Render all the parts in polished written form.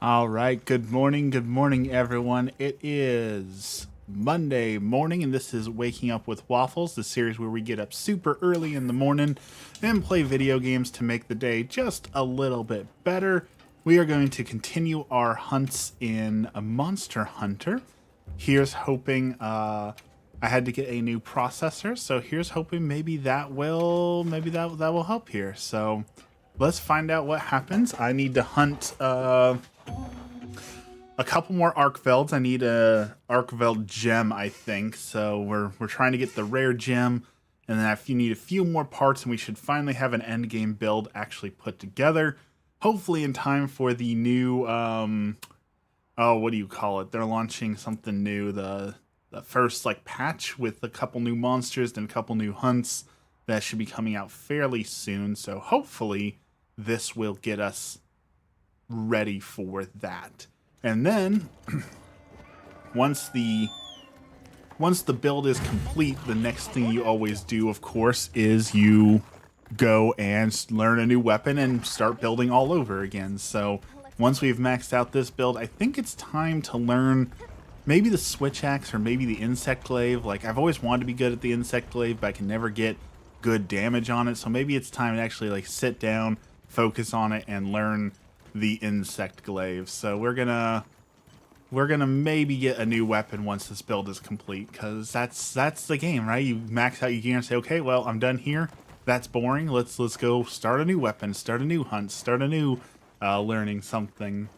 All right, good morning, everyone. It is Monday morning, and this is Waking Up with Waffles, the series where we get up super early in the morning and play video games to make the day just a little bit better. We are going to continue our hunts in a Monster Hunter. Here's hoping, I had to get a new processor, so here's hoping maybe that will help here. So let's find out what happens. I need to hunt, a couple more Arkvelds. I need a Arkveld gem, I think. So we're trying to get the rare gem, and then if you need a few more parts, and we should finally have an endgame build actually put together. Hopefully in time for the new oh, what do you call it? They're launching something new. The first like patch with a couple new monsters and a couple new hunts that should be coming out fairly soon. So hopefully this will get us ready for that. And then once the build is complete, the next thing you always do, of course, is you go and learn a new weapon and start building all over again. So once we've maxed out this build, I think it's time to learn maybe the switch axe or maybe the insect glaive. Like, I've always wanted to be good at the insect glaive, but I can never get good damage on it. So maybe it's time to actually like sit down, focus on it, and learn the insect glaive. So we're gonna maybe get a new weapon once this build is complete, because that's the game, right? You max out your gear and say, okay, well, I'm done here. That's boring. Let's go start a new weapon, start a new hunt, start a new learning something.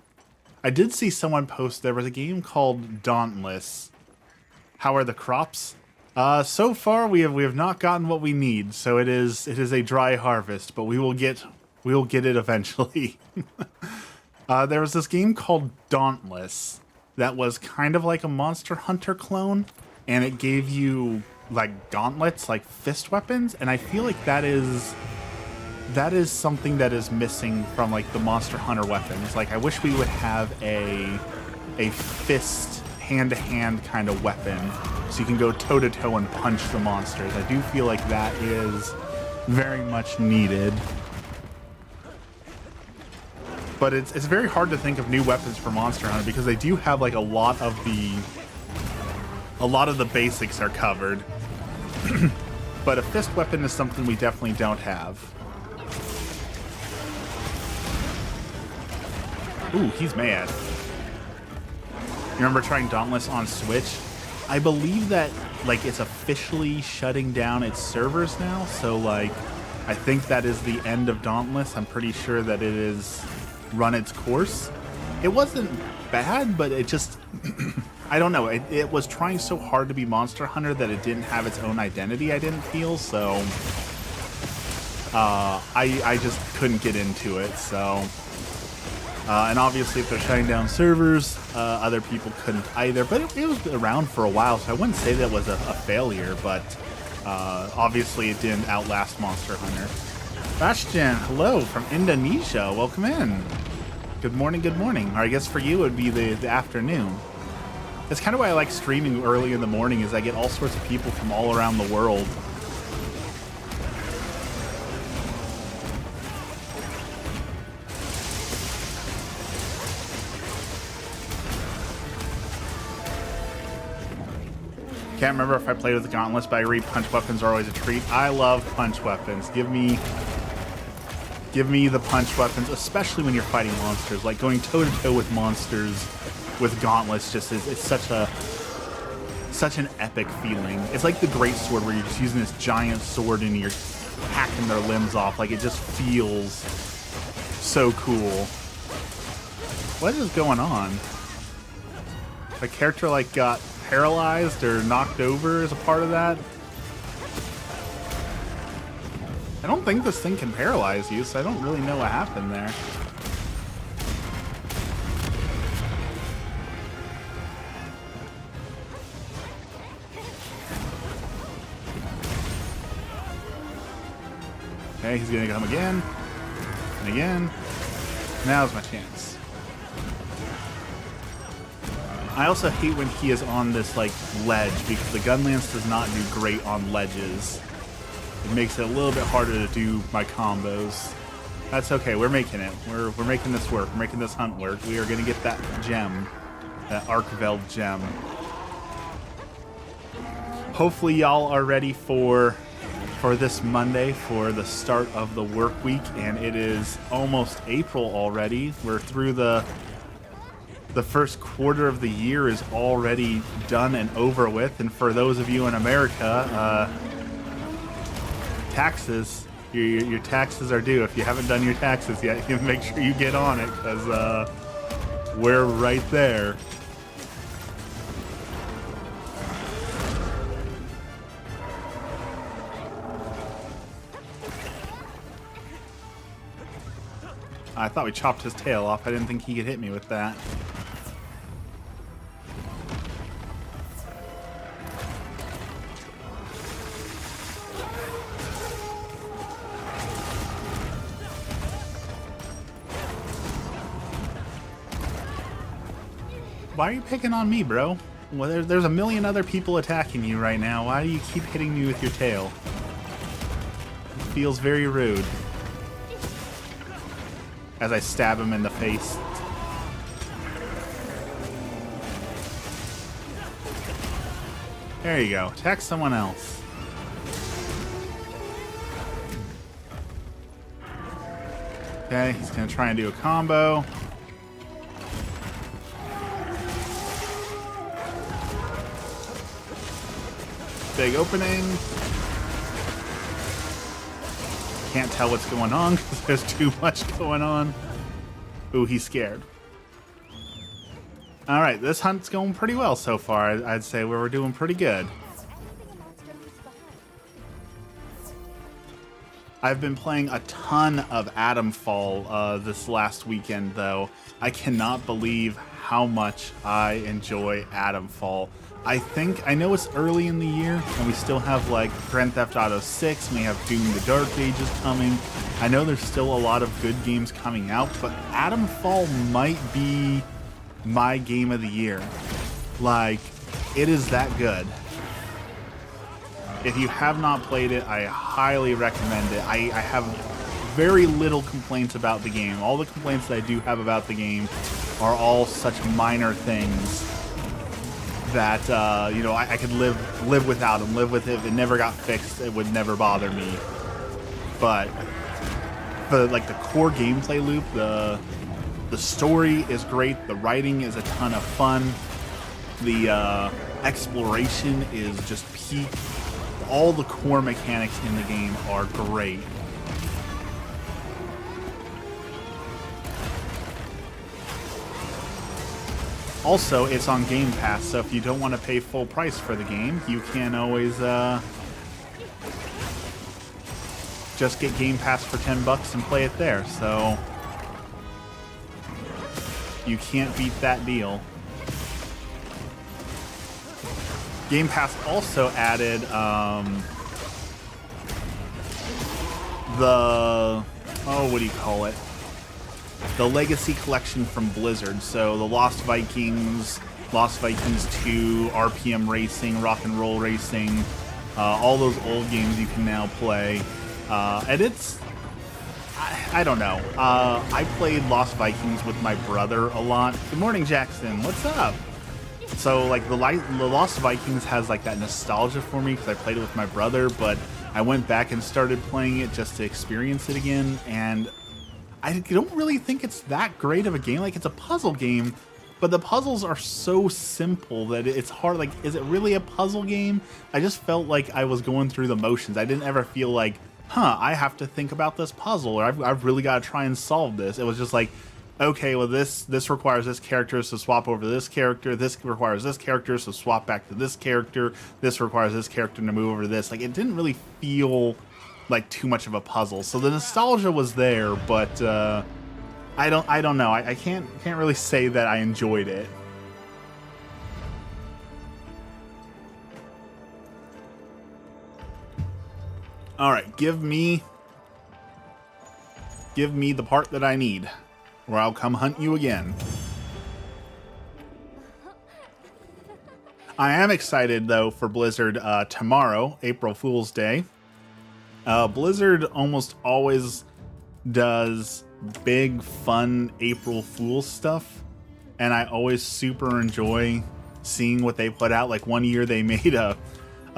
I did see someone post there was a game called Dauntless. How are the crops? So far we have not gotten what we need, so it is a dry harvest, but we will get it eventually. There was this game called Dauntless that was kind of like a Monster Hunter clone, and it gave you like gauntlets, like fist weapons, and I feel like that is something that is missing from like the Monster Hunter weapons. Like, I wish we would have a fist hand-to-hand kind of weapon so you can go toe-to-toe and punch the monsters. I do feel like that is very much needed. But it's very hard to think of new weapons for Monster Hunter because they do have like a lot of the basics are covered. But a fist weapon is something we definitely don't have. Ooh, he's mad. You remember trying Dauntless on Switch? I believe that like it's officially shutting down its servers now, so like I think that is the end of Dauntless. I'm pretty sure that it is run its course. It wasn't bad, but it just I don't know, it was trying so hard to be Monster Hunter that it didn't have its own identity, I didn't feel. So I just couldn't get into it. So and obviously if they're shutting down servers, other people couldn't either, but it was around for a while, so I wouldn't say that was a failure, but obviously it didn't outlast Monster Hunter. Bastian, hello from Indonesia. Welcome in. Good morning, good morning. Or I guess for you it would be the afternoon. That's kind of why I like streaming early in the morning, is I get all sorts of people from all around the world. Can't remember if I played with the gauntlets, but I agree punch weapons are always a treat. I love punch weapons. Give me the punch weapons, especially when you're fighting monsters. Like going toe to toe with monsters with gauntlets just is, it's such an epic feeling. It's like the great sword where you're just using this giant sword and you're hacking their limbs off. Like, it just feels so cool. What is going on? A character like got paralyzed or knocked over as a part of that? I don't think this thing can paralyze you, so I don't really know what happened there. Okay, he's gonna come again, and again. Now's my chance. I also hate when he is on this like ledge, because the gun lance does not do great on ledges. It makes it a little bit harder to do my combos. That's okay. We're making it. We're making this work. We're making this hunt work. We are gonna get that gem, that Arkveld gem. Hopefully, y'all are ready for this Monday, for the start of the work week, and it is almost April already. We're through the first quarter of the year is already done and over with, and for those of you in America, taxes. Your taxes are due. If you haven't done your taxes yet, you make sure you get on it, because we're right there. I thought we chopped his tail off. I didn't think he could hit me with that. Why are you picking on me, bro? Well, there's a million other people attacking you right now. Why do you keep hitting me with your tail? It feels very rude. As I stab him in the face. There you go. Attack someone else. Okay, he's gonna try and do a combo. Big opening. Can't tell what's going on because there's too much going on. Ooh, he's scared. All right, this hunt's going pretty well so far. I'd say we're doing pretty good. I've been playing a ton of Atomfall this last weekend, though. I cannot believe how much I enjoy Atomfall. I know it's early in the year, and we still have like Grand Theft Auto 6, and we have Doom the Dark Ages coming. I know there's still a lot of good games coming out, but Atomfall might be my game of the year. Like, it is that good. If you have not played it, I highly recommend it. I have very little complaints about the game. All the complaints that I do have about the game are all such minor things that you know, I could live without them, live with it. If it never got fixed, it would never bother me. But for like the core gameplay loop, the story is great. The writing is a ton of fun. The exploration is just peak. All the core mechanics in the game are great. Also, it's on Game Pass, so if you don't want to pay full price for the game, you can always just get Game Pass for $10 and play it there. So you can't beat that deal. Game Pass also added what do you call it? The Legacy Collection from Blizzard. So the Lost Vikings 2, RPM Racing, Rock and Roll Racing, all those old games you can now play. And it's, I don't know. I played Lost Vikings with my brother a lot. Good morning, Jackson. What's up? So like the Lost Vikings has like that nostalgia for me because I played it with my brother, but I went back and started playing it just to experience it again, and I don't really think it's that great of a game. Like, it's a puzzle game, but the puzzles are so simple that it's hard. Like, is it really a puzzle game? I just felt like I was going through the motions. I didn't ever feel like, I have to think about this puzzle, or I've really got to try and solve this. It was just like, okay, well, this requires this character, so swap over to this character. This requires this character, so swap back to this character. This requires this character to move over to this. Like, it didn't really feel like too much of a puzzle. So the nostalgia was there, but I don't know. I can't really say that I enjoyed it. All right, give me the part that I need, or I'll come hunt you again. I am excited though for Blizzard tomorrow, April Fool's Day. Blizzard almost always does big, fun April Fool's stuff, and I always super enjoy seeing what they put out. Like one year they made a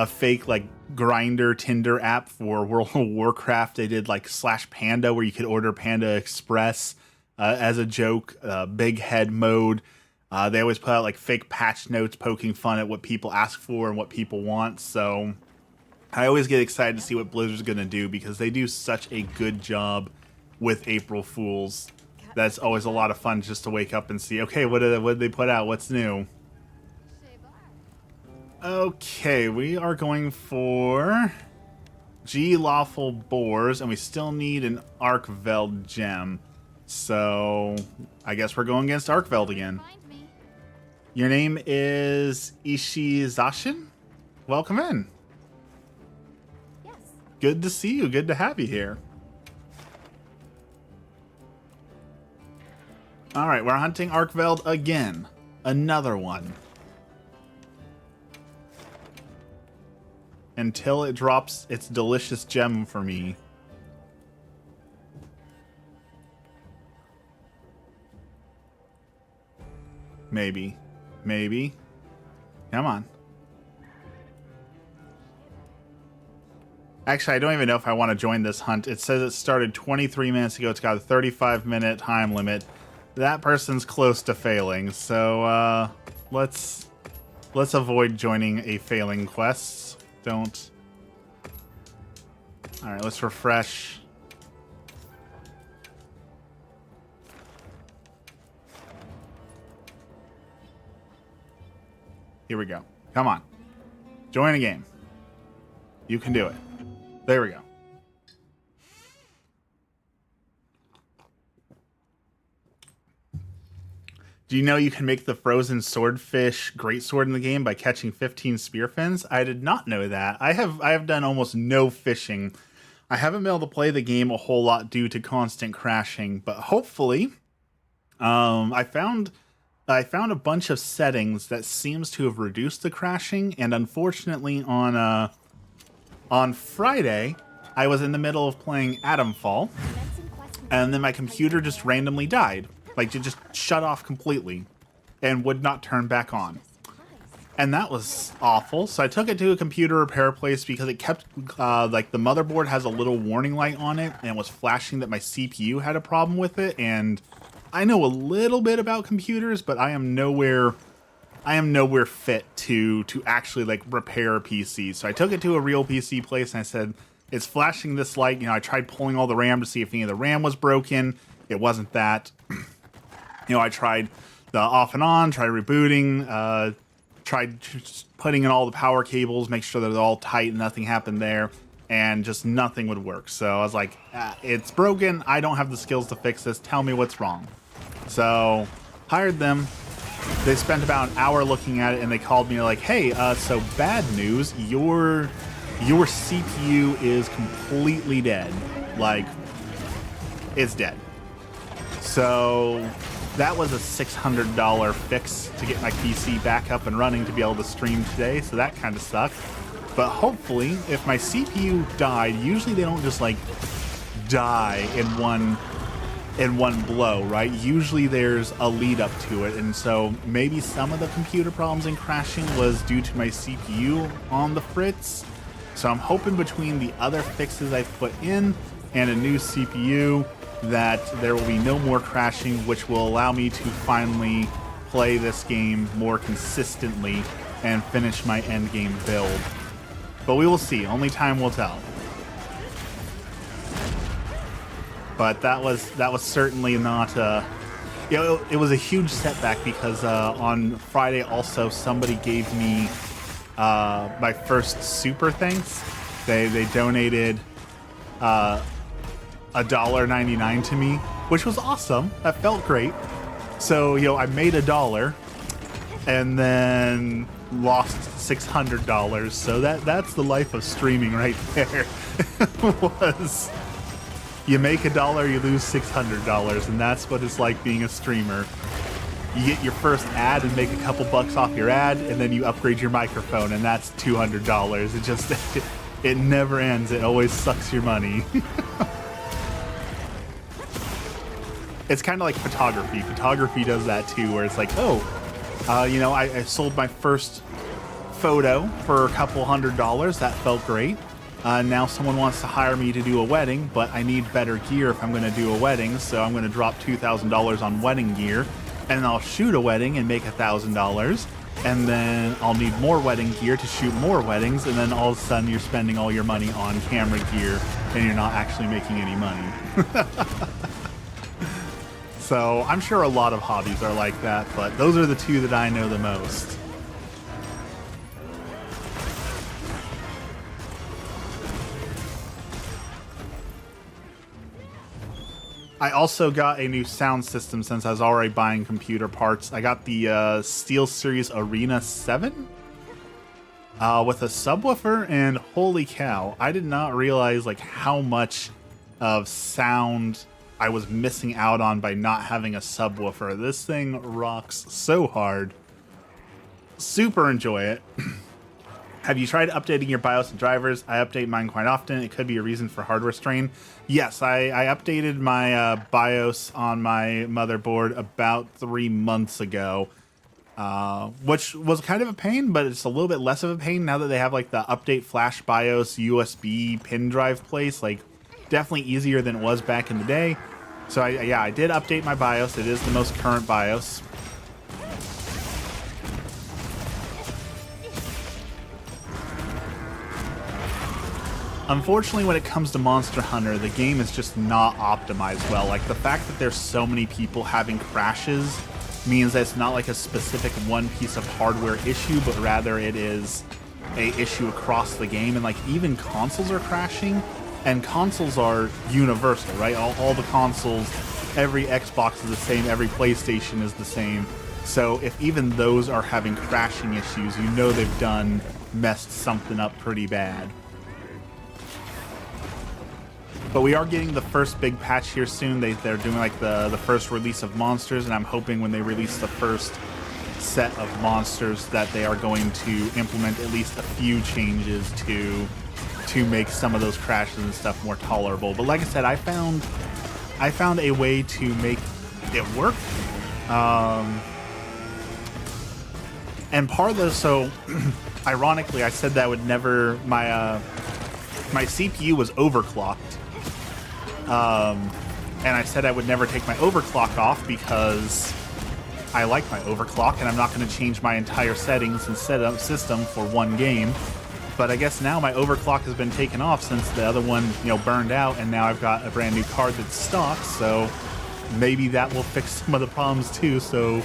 fake like grinder Tinder app for World of Warcraft. They did like /Panda where you could order Panda Express as a joke, big head mode. They always put out like fake patch notes poking fun at what people ask for and what people want. So I always get excited to see what Blizzard's going to do because they do such a good job with April Fools. That's always a lot of fun just to wake up and see, okay, what did they put out? What's new? Okay, we are going for G Lawful Boars, and we still need an Arkveld gem. So I guess we're going against Arkveld again. Your name is Ishizashin? Welcome in. Yes. Good to see you. Good to have you here. All right, we're hunting Arkveld again. Another one. Until it drops its delicious gem for me. Maybe. Maybe. Come on. Actually, I don't even know if I want to join this hunt. It says it started 23 minutes ago. It's got a 35-minute time limit. That person's close to failing, so let's avoid joining a failing quest. Don't. All right, let's refresh. Here we go. Come on. Join a game. You can do it. There we go. Do you know you can make the frozen swordfish greatsword in the game by catching 15 spear fins? I did not know that. I have done almost no fishing. I haven't been able to play the game a whole lot due to constant crashing, but hopefully, I found a bunch of settings that seems to have reduced the crashing, and unfortunately on Friday, I was in the middle of playing Atomfall, and then my computer just randomly died. Like, it just shut off completely and would not turn back on. And that was awful. So I took it to a computer repair place because it kept, like, the motherboard has a little warning light on it and was flashing that my CPU had a problem with it. And I know a little bit about computers, but I am nowhere fit to actually, like, repair a PC. So I took it to a real PC place and I said, it's flashing this light. You know, I tried pulling all the RAM to see if any of the RAM was broken. It wasn't that. You know, I tried the off and on, tried rebooting, tried putting in all the power cables, make sure that they're all tight and nothing happened there, and just nothing would work. So I was like, it's broken. I don't have the skills to fix this. Tell me what's wrong. So hired them. They spent about an hour looking at it, and they called me like, hey, so bad news. Your CPU is completely dead. Like, it's dead. So that was a $600 fix to get my PC back up and running to be able to stream today, so that kind of sucked. But hopefully, if my CPU died, usually they don't just like die in one blow, right? Usually there's a lead up to it, and so maybe some of the computer problems and crashing was due to my CPU on the fritz. So I'm hoping between the other fixes I've put in and a new CPU that there will be no more crashing, which will allow me to finally play this game more consistently and finish my endgame build. But we will see. Only time will tell. But that was certainly not you know, it was a huge setback because on Friday also somebody gave me my first super thanks. They donated $1.99 to me, which was awesome. That felt great. So, you know, I made $1 and then lost $600. So that's the life of streaming right there. Was you make $1, you lose $600, and that's what it's like being a streamer. You get your first ad and make a couple bucks off your ad, and then you upgrade your microphone, and that's $200. It just it never ends. It always sucks your money. It's kind of like photography. Photography does that too, where it's like, oh, you know, I sold my first photo for a couple $100s. That felt great. Now someone wants to hire me to do a wedding, but I need better gear if I'm going to do a wedding, so I'm going to drop $2,000 on wedding gear, and then I'll shoot a wedding and make $1,000, and then I'll need more wedding gear to shoot more weddings, and then all of a sudden you're spending all your money on camera gear, and you're not actually making any money. So I'm sure a lot of hobbies are like that, but those are the two that I know the most. I also got a new sound system since I was already buying computer parts. I got the SteelSeries Arena 7 with a subwoofer, and holy cow, I did not realize like how much of sound I was missing out on by not having a subwoofer. This thing rocks so hard. Super enjoy it. Have you tried updating your BIOS and drivers? I update mine quite often. It could be a reason for hardware strain. Yes, I updated my BIOS on my motherboard about 3 months ago, which was kind of a pain, but it's a little bit less of a pain now that they have like the update flash BIOS USB pin drive place. Like, definitely easier than it was back in the day. So I did update my BIOS. It is the most current BIOS. Unfortunately, when it comes to Monster Hunter, the game is just not optimized well. Like, the fact that there's so many people having crashes means that it's not like a specific one piece of hardware issue, but rather it is a issue across the game. And like, even consoles are crashing, and consoles are universal, right? All the consoles, every Xbox is the same, every PlayStation is the same. So if even those are having crashing issues, you know they've messed something up pretty bad. But we are getting the first big patch here soon. They're doing like the first release of monsters, and I'm hoping when they release the first set of monsters that they are going to implement at least a few changes to make some of those crashes and stuff more tolerable. But like I said, I found a way to make it work. And part of this, so ironically, I said that I would never, my CPU was overclocked. And I said I would never take my overclock off because I like my overclock, and I'm not going to change my entire settings and setup system for one game. But I guess now my overclock has been taken off since the other one, you know, burned out, and now I've got a brand new card that's stocked, so maybe that will fix some of the problems too. So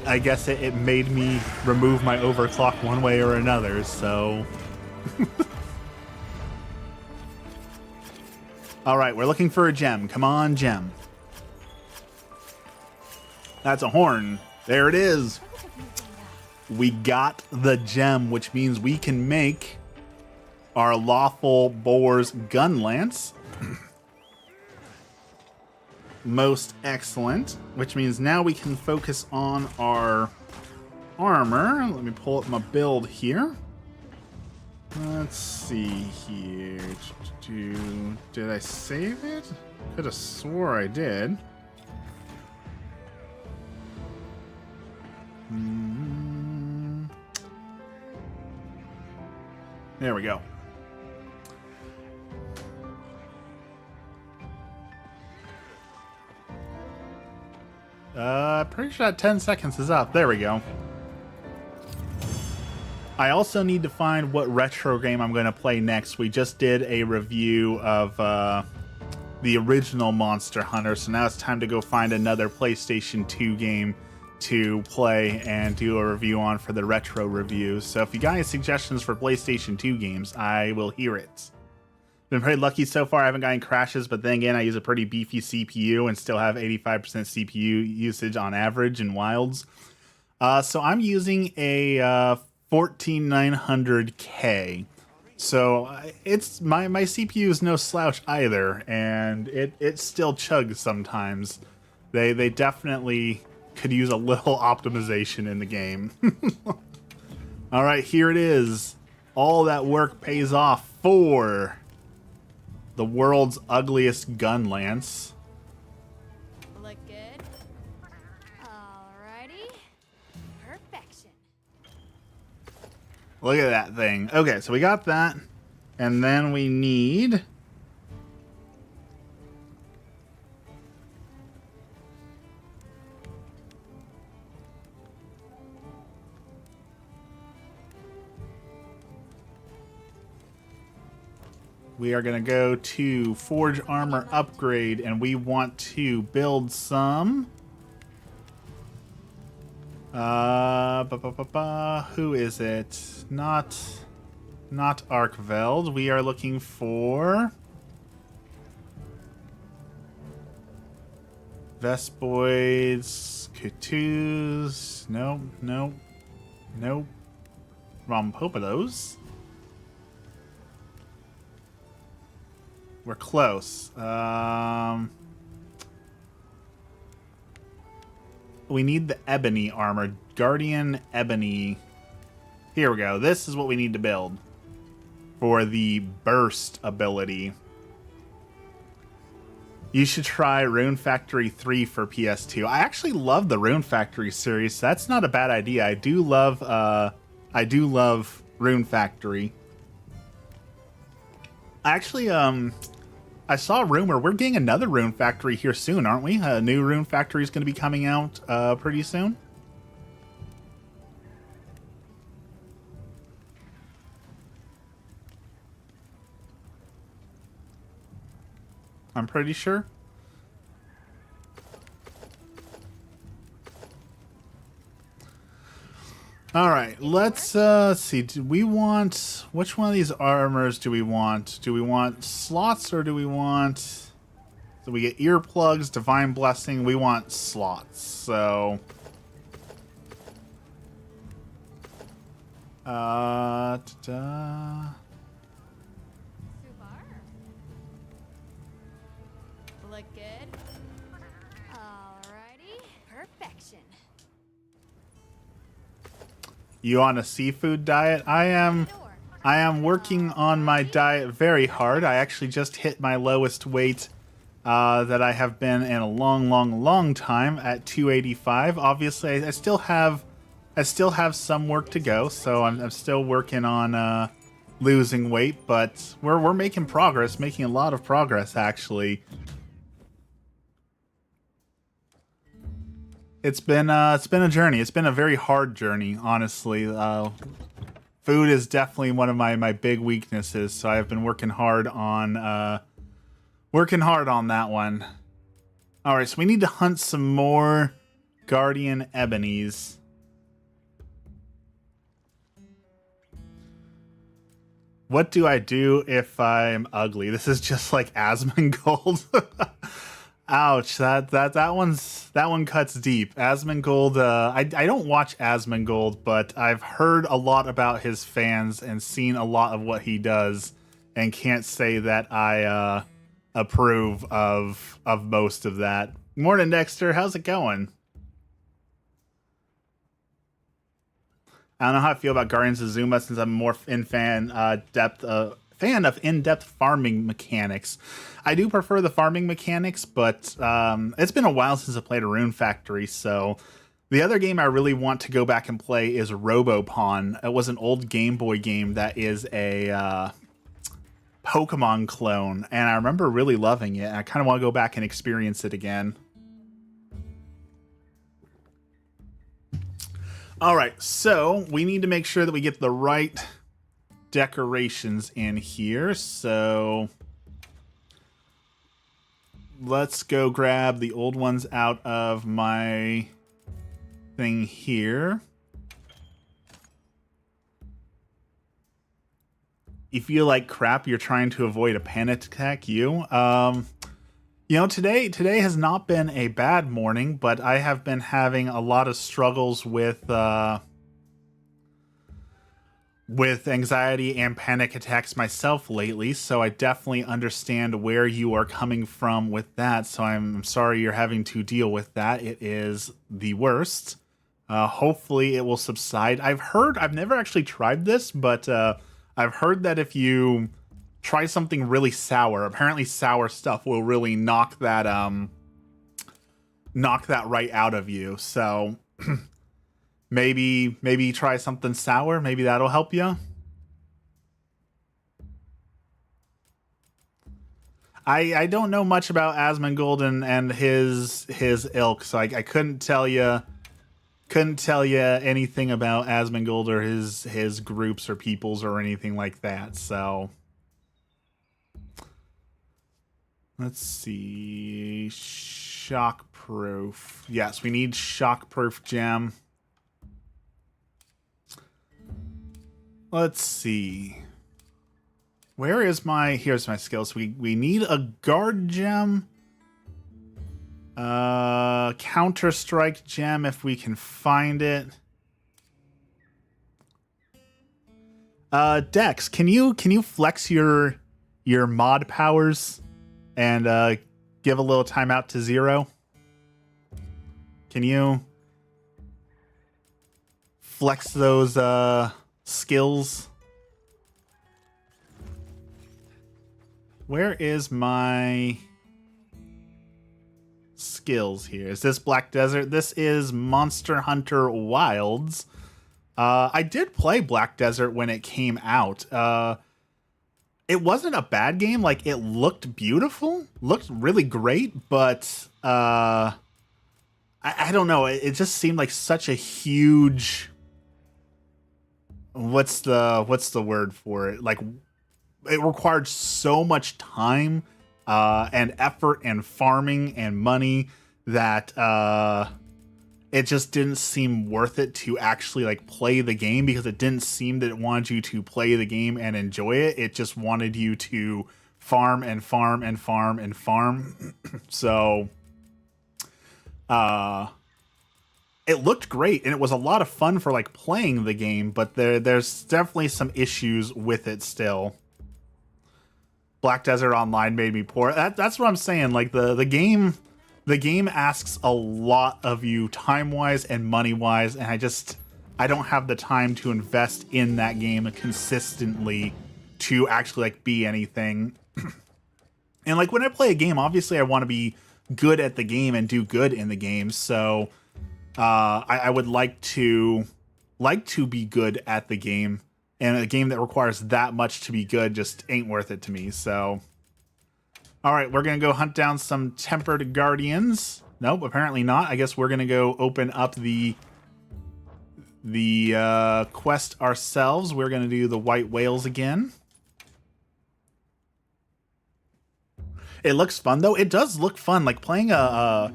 I guess it made me remove my overclock one way or another, so... Alright, we're looking for a gem. Come on, gem. That's a horn. There it is. We got the gem, which means we can make our lawful boar's gun lance. Most excellent. Which means now we can focus on our armor. Let me pull up my build here. Let's see here. Did I save it? Could have swore I did. There we go. Pretty sure that 10 seconds is up. There we go. I also need to find what retro game I'm going to play next. We just did a review of the original Monster Hunter, so now it's time to go find another PlayStation 2 game to play and do a review on for the retro review. So if you got any suggestions for PlayStation 2 games, I will hear it. Been pretty lucky so far. I haven't got any crashes, but then again, I use a pretty beefy CPU and still have 85% CPU usage on average in wilds. So I'm using a 14900K. So it's my CPU is no slouch either, and it still chugs sometimes. They definitely could use a little optimization in the game. All right, here it is. All that work pays off for the world's ugliest gun lance. Alrighty. Perfection. Look at that thing. Okay, so we got that. And then we need... We are going to go to Forge Armor Upgrade, and we want to build some... Who is it? Not Arkveld. We are looking for... Vespoids, Kutus... Nope. Rompopados. We're close. We need the ebony armor. Guardian ebony. Here we go. This is what we need to build for the burst ability. You should try Rune Factory 3 for PS2. I actually love the Rune Factory series. So that's not a bad idea. I do love Rune Factory. Actually, I saw a rumor we're getting another Rune Factory here soon, aren't we? A new Rune Factory is going to be coming out pretty soon. I'm pretty sure. All right, let's see. Do we want... Which one of these armors do we want? Do we want slots or do we want... So we get earplugs, divine blessing. We want slots, so... Super. Look good. Alrighty. Perfection. You on a seafood diet? I am working on my diet very hard. I actually just hit my lowest weight that I have been in a long time at 285. Obviously, I still have some work to go, so I'm still working on losing weight, but we're making progress, making a lot of progress actually. It's been a journey. It's been a very hard journey, honestly. Food is definitely one of my big weaknesses, so I've been working hard on that one. All right, so we need to hunt some more Guardian Ebonies. What do I do if I'm ugly? This is just like Asmongold. Ouch, that one cuts deep. Asmongold, I don't watch Asmongold, but I've heard a lot about his fans and seen a lot of what he does, and can't say that I approve of most of that. Morning, Dexter. How's it going? I don't know how I feel about Guardians of Zuma since I'm more fan of in-depth farming mechanics. I do prefer the farming mechanics, but it's been a while since I played a Rune Factory, so the other game I really want to go back and play is Robopon. It was an old Game Boy game that is a Pokemon clone, and I remember really loving it. I kind of want to go back and experience it again. All right, so we need to make sure that we get the right decorations in here, so let's go grab the old ones out of my thing here. You feel like crap, you're trying to avoid a panic attack, you know, today has not been a bad morning, but I have been having a lot of struggles with anxiety and panic attacks myself lately, so I definitely understand where you are coming from with that, so I'm sorry you're having to deal with that. It is the worst. Hopefully it will subside. I've never actually tried this, but I've heard that if you try something really sour, apparently sour stuff will really knock that right out of you. So Maybe try something sour. Maybe that'll help you. I don't know much about Asmongold and his ilk, so I couldn't tell you anything about Asmongold or his groups or peoples or anything like that. So let's see, shockproof. Yes, we need shockproof gem. Let's see. Where is my... Here's my skills. We need a guard gem. Counter-strike gem if we can find it. Dex, can you flex your mod powers and give a little timeout to 0? Can you flex those skills? Where is my skills here? Is this Black Desert? This is Monster Hunter Wilds. I did play Black Desert when it came out. It wasn't a bad game. Like, it looked beautiful, looked really great, but I don't know. It just seemed like such a huge... What's the word for it? Like, it required so much time and effort and farming and money that it just didn't seem worth it to actually like play the game, because it didn't seem that it wanted you to play the game and enjoy it. It just wanted you to farm and farm and farm and farm. So it looked great and it was a lot of fun for like playing the game, but there's definitely some issues with it still. Black Desert Online made me poor. That's what I'm saying. Like the game asks a lot of you time-wise and money-wise, and I don't have the time to invest in that game consistently to actually like be anything. And like when I play a game, obviously I want to be good at the game and do good in the game. So I would like to be good at the game. And a game that requires that much to be good just ain't worth it to me, so... Alright, we're gonna go hunt down some Tempered Guardians. Nope, apparently not. I guess we're gonna go open up the quest ourselves. We're gonna do the White Whales again. It looks fun, though. It does look fun. Like, playing a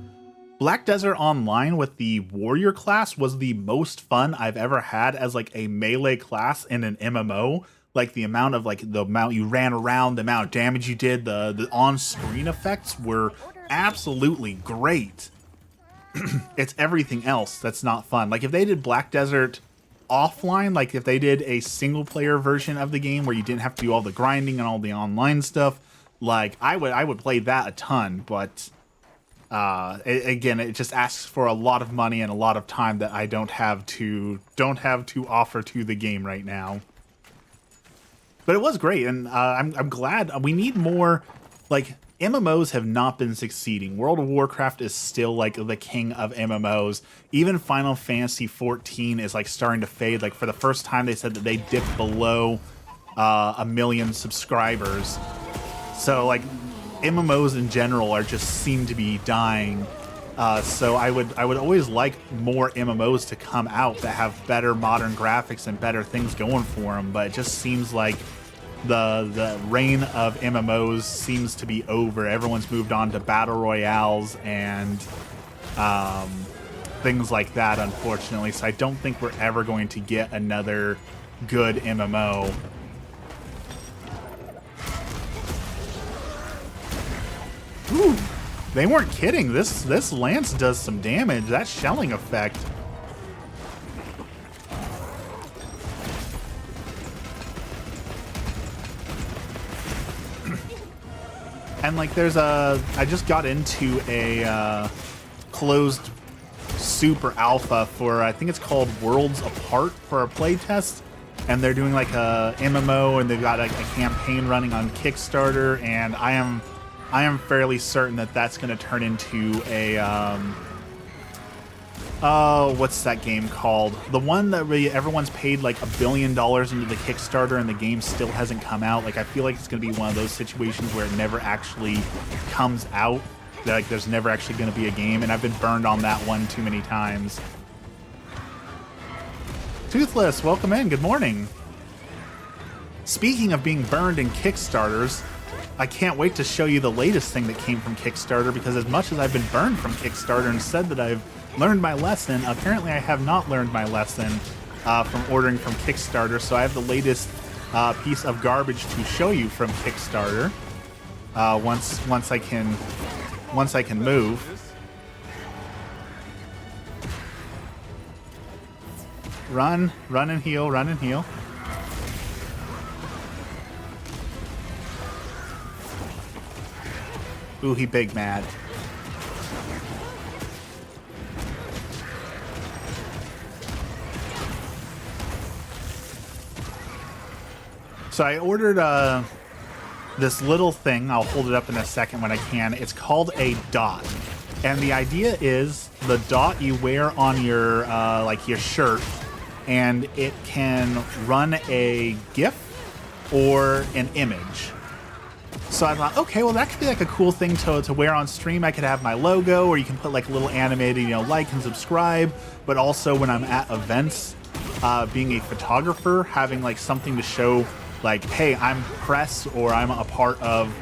Black Desert Online with the warrior class was the most fun I've ever had as like a melee class in an MMO. Like the amount you ran around, the amount of damage you did, the on-screen effects were absolutely great. It's everything else that's not fun. Like if they did Black Desert offline, like if they did a single player version of the game where you didn't have to do all the grinding and all the online stuff, like I would play that a ton, but again, it just asks for a lot of money and a lot of time that I don't have to offer to the game right now. But it was great, and I'm glad. We need more. Like, MMOs have not been succeeding. World of Warcraft is still like the king of MMOs. Even Final Fantasy 14 is like starting to fade. Like for the first time, they said that they dipped below 1 million subscribers. So like, MMOs in general seem to be dying. So I would always like more MMOs to come out that have better modern graphics and better things going for them. But it just seems like the reign of MMOs seems to be over. Everyone's moved on to battle royales and things like that, unfortunately. So I don't think we're ever going to get another good MMO. Ooh, they weren't kidding. This lance does some damage. That shelling effect. And like I just got into a closed super alpha for, I think it's called Worlds Apart, for a playtest. And they're doing like a MMO, and they've got like a campaign running on Kickstarter, and I am fairly certain that that's going to turn into Oh, what's that game called? The one that really everyone's paid like $1 billion into the Kickstarter and the game still hasn't come out. Like, I feel like it's going to be one of those situations where it never actually comes out. Like, there's never actually going to be a game, and I've been burned on that one too many times. Toothless, welcome in. Good morning. Speaking of being burned in Kickstarters, I can't wait to show you the latest thing that came from Kickstarter, because as much as I've been burned from Kickstarter and said that I've learned my lesson, apparently I have not learned my lesson from ordering from Kickstarter. So I have the latest piece of garbage to show you from Kickstarter once I can move. Run and heal, run and heal. Ooh, he big mad. So I ordered this little thing. I'll hold it up in a second when I can. It's called a dot. And the idea is the dot you wear on your like your shirt, and it can run a GIF or an image. So I thought, okay, well, that could be like a cool thing to wear on stream. I could have my logo, or you can put like a little animated, like and subscribe. But also when I'm at events, being a photographer, having like something to show, like, hey, I'm press or I'm a part of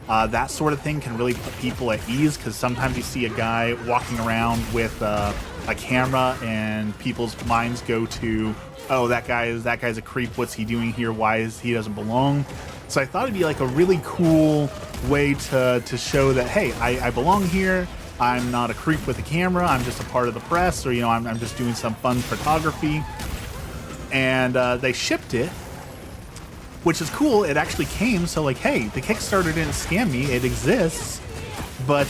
that sort of thing can really put people at ease, because sometimes you see a guy walking around with a camera and people's minds go to, oh, that guy's a creep. What's he doing here? Why is he doesn't belong? So I thought it'd be like a really cool way to show that, hey, I belong here. I'm not a creep with a camera. I'm just a part of the press, or I'm just doing some fun photography. And they shipped it, which is cool. It actually came, so like, hey, the Kickstarter didn't scam me. It exists, but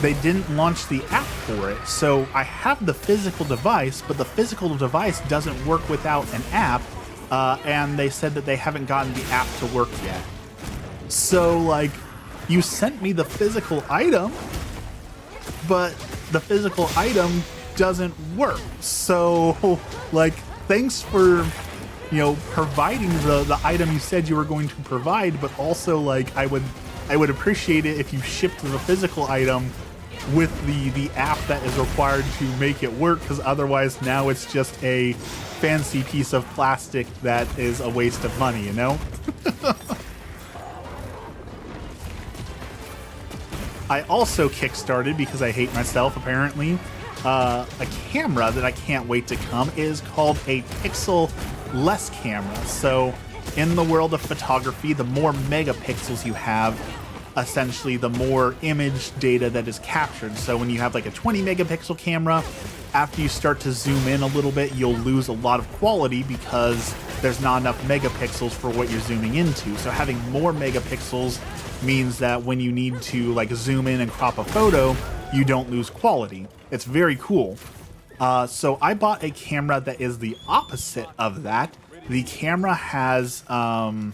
they didn't launch the app for it. So I have the physical device, but the physical device doesn't work without an app, and they said that they haven't gotten the app to work yet. So, like, you sent me the physical item, but the physical item doesn't work. So, like, thanks for providing the item you said you were going to provide, but also, like, I would appreciate it if you shipped the physical item with the app that is required to make it work, because otherwise now it's just a fancy piece of plastic that is a waste of money, I also kickstarted, because I hate myself apparently, a camera that I can't wait to come. It is called a pixel-less camera. So in the world of photography, the more megapixels you have, essentially the more image data that is captured. So when you have like a 20 megapixel camera, after you start to zoom in a little bit, you'll lose a lot of quality because there's not enough megapixels for what you're zooming into. So having more megapixels means that when you need to like zoom in and crop a photo, you don't lose quality. It's very cool. So I bought a camera that is the opposite of that. The camera has 0.03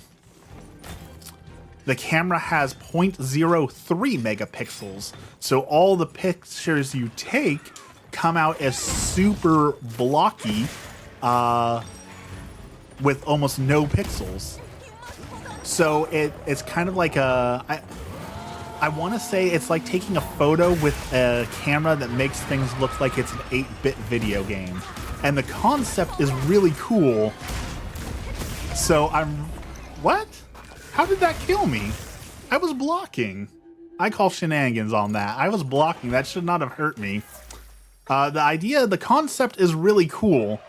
megapixels. So all the pictures you take come out as super blocky with almost no pixels. So it's kind of like I want to say it's like taking a photo with a camera that makes things look like it's an 8-bit video game. And the concept is really cool. So what? How did that kill me? I was blocking. I call shenanigans on that. I was blocking. That should not have hurt me. The concept is really cool.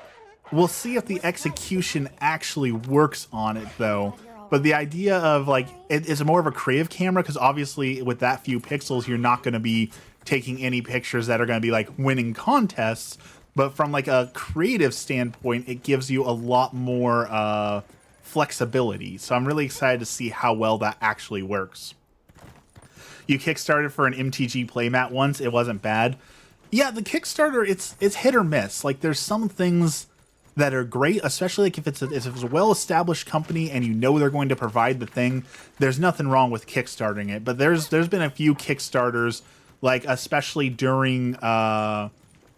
We'll see if the execution actually works on it, though. But the idea of, like, it's more of a creative camera, because obviously with that few pixels, you're not going to be taking any pictures that are going to be, like, winning contests. But from, like, a creative standpoint, it gives you a lot more flexibility. So I'm really excited to see how well that actually works. You kickstarted for an MTG playmat once. It wasn't bad. Yeah, the Kickstarter, it's hit or miss. Like, there's some things that are great, especially like if it's a well-established company and you know they're going to provide the thing. There's nothing wrong with kickstarting it. But there's been a few Kickstarters, like especially during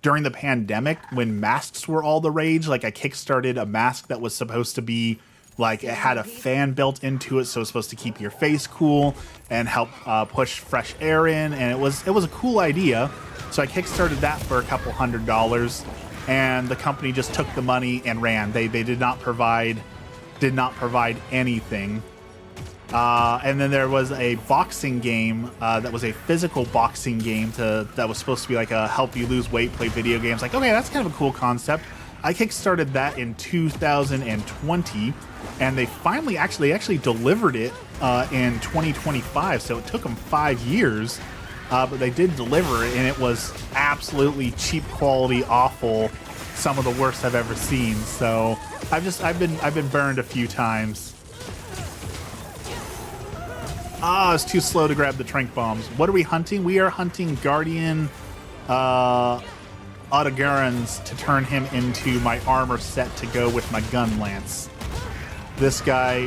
during the pandemic when masks were all the rage. Like I kickstarted a mask that was supposed to be like it had a fan built into it, so it's supposed to keep your face cool and help push fresh air in, and it was a cool idea. So I kickstarted that for a couple $100, and the company just took the money and ran. They did not provide anything. And then there was a boxing game that was a physical boxing game that was supposed to be like a help you lose weight, play video games. Like, okay, that's kind of a cool concept. I kickstarted that in 2020, and they finally actually delivered it in 2025. So it took them 5 years, but they did deliver it, and it was absolutely cheap quality, awful, some of the worst I've ever seen. So I've been burned a few times. Ah, it's too slow to grab the trank bombs. What are we hunting? We are hunting Guardian Autogarans to turn him into my armor set to go with my gun lance. This guy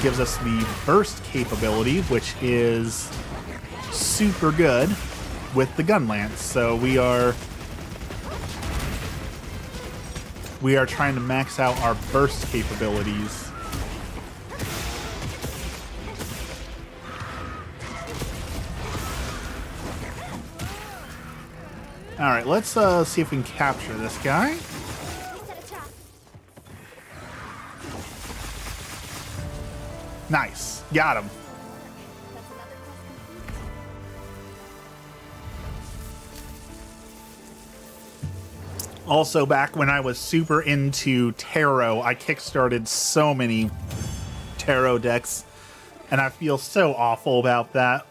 gives us the burst capability, which is super good with the gun lance. So we are trying to max out our burst capabilities. All right, let's see if we can capture this guy. Nice, got him. Also, back when I was super into tarot, I kickstarted so many tarot decks, and I feel so awful about that.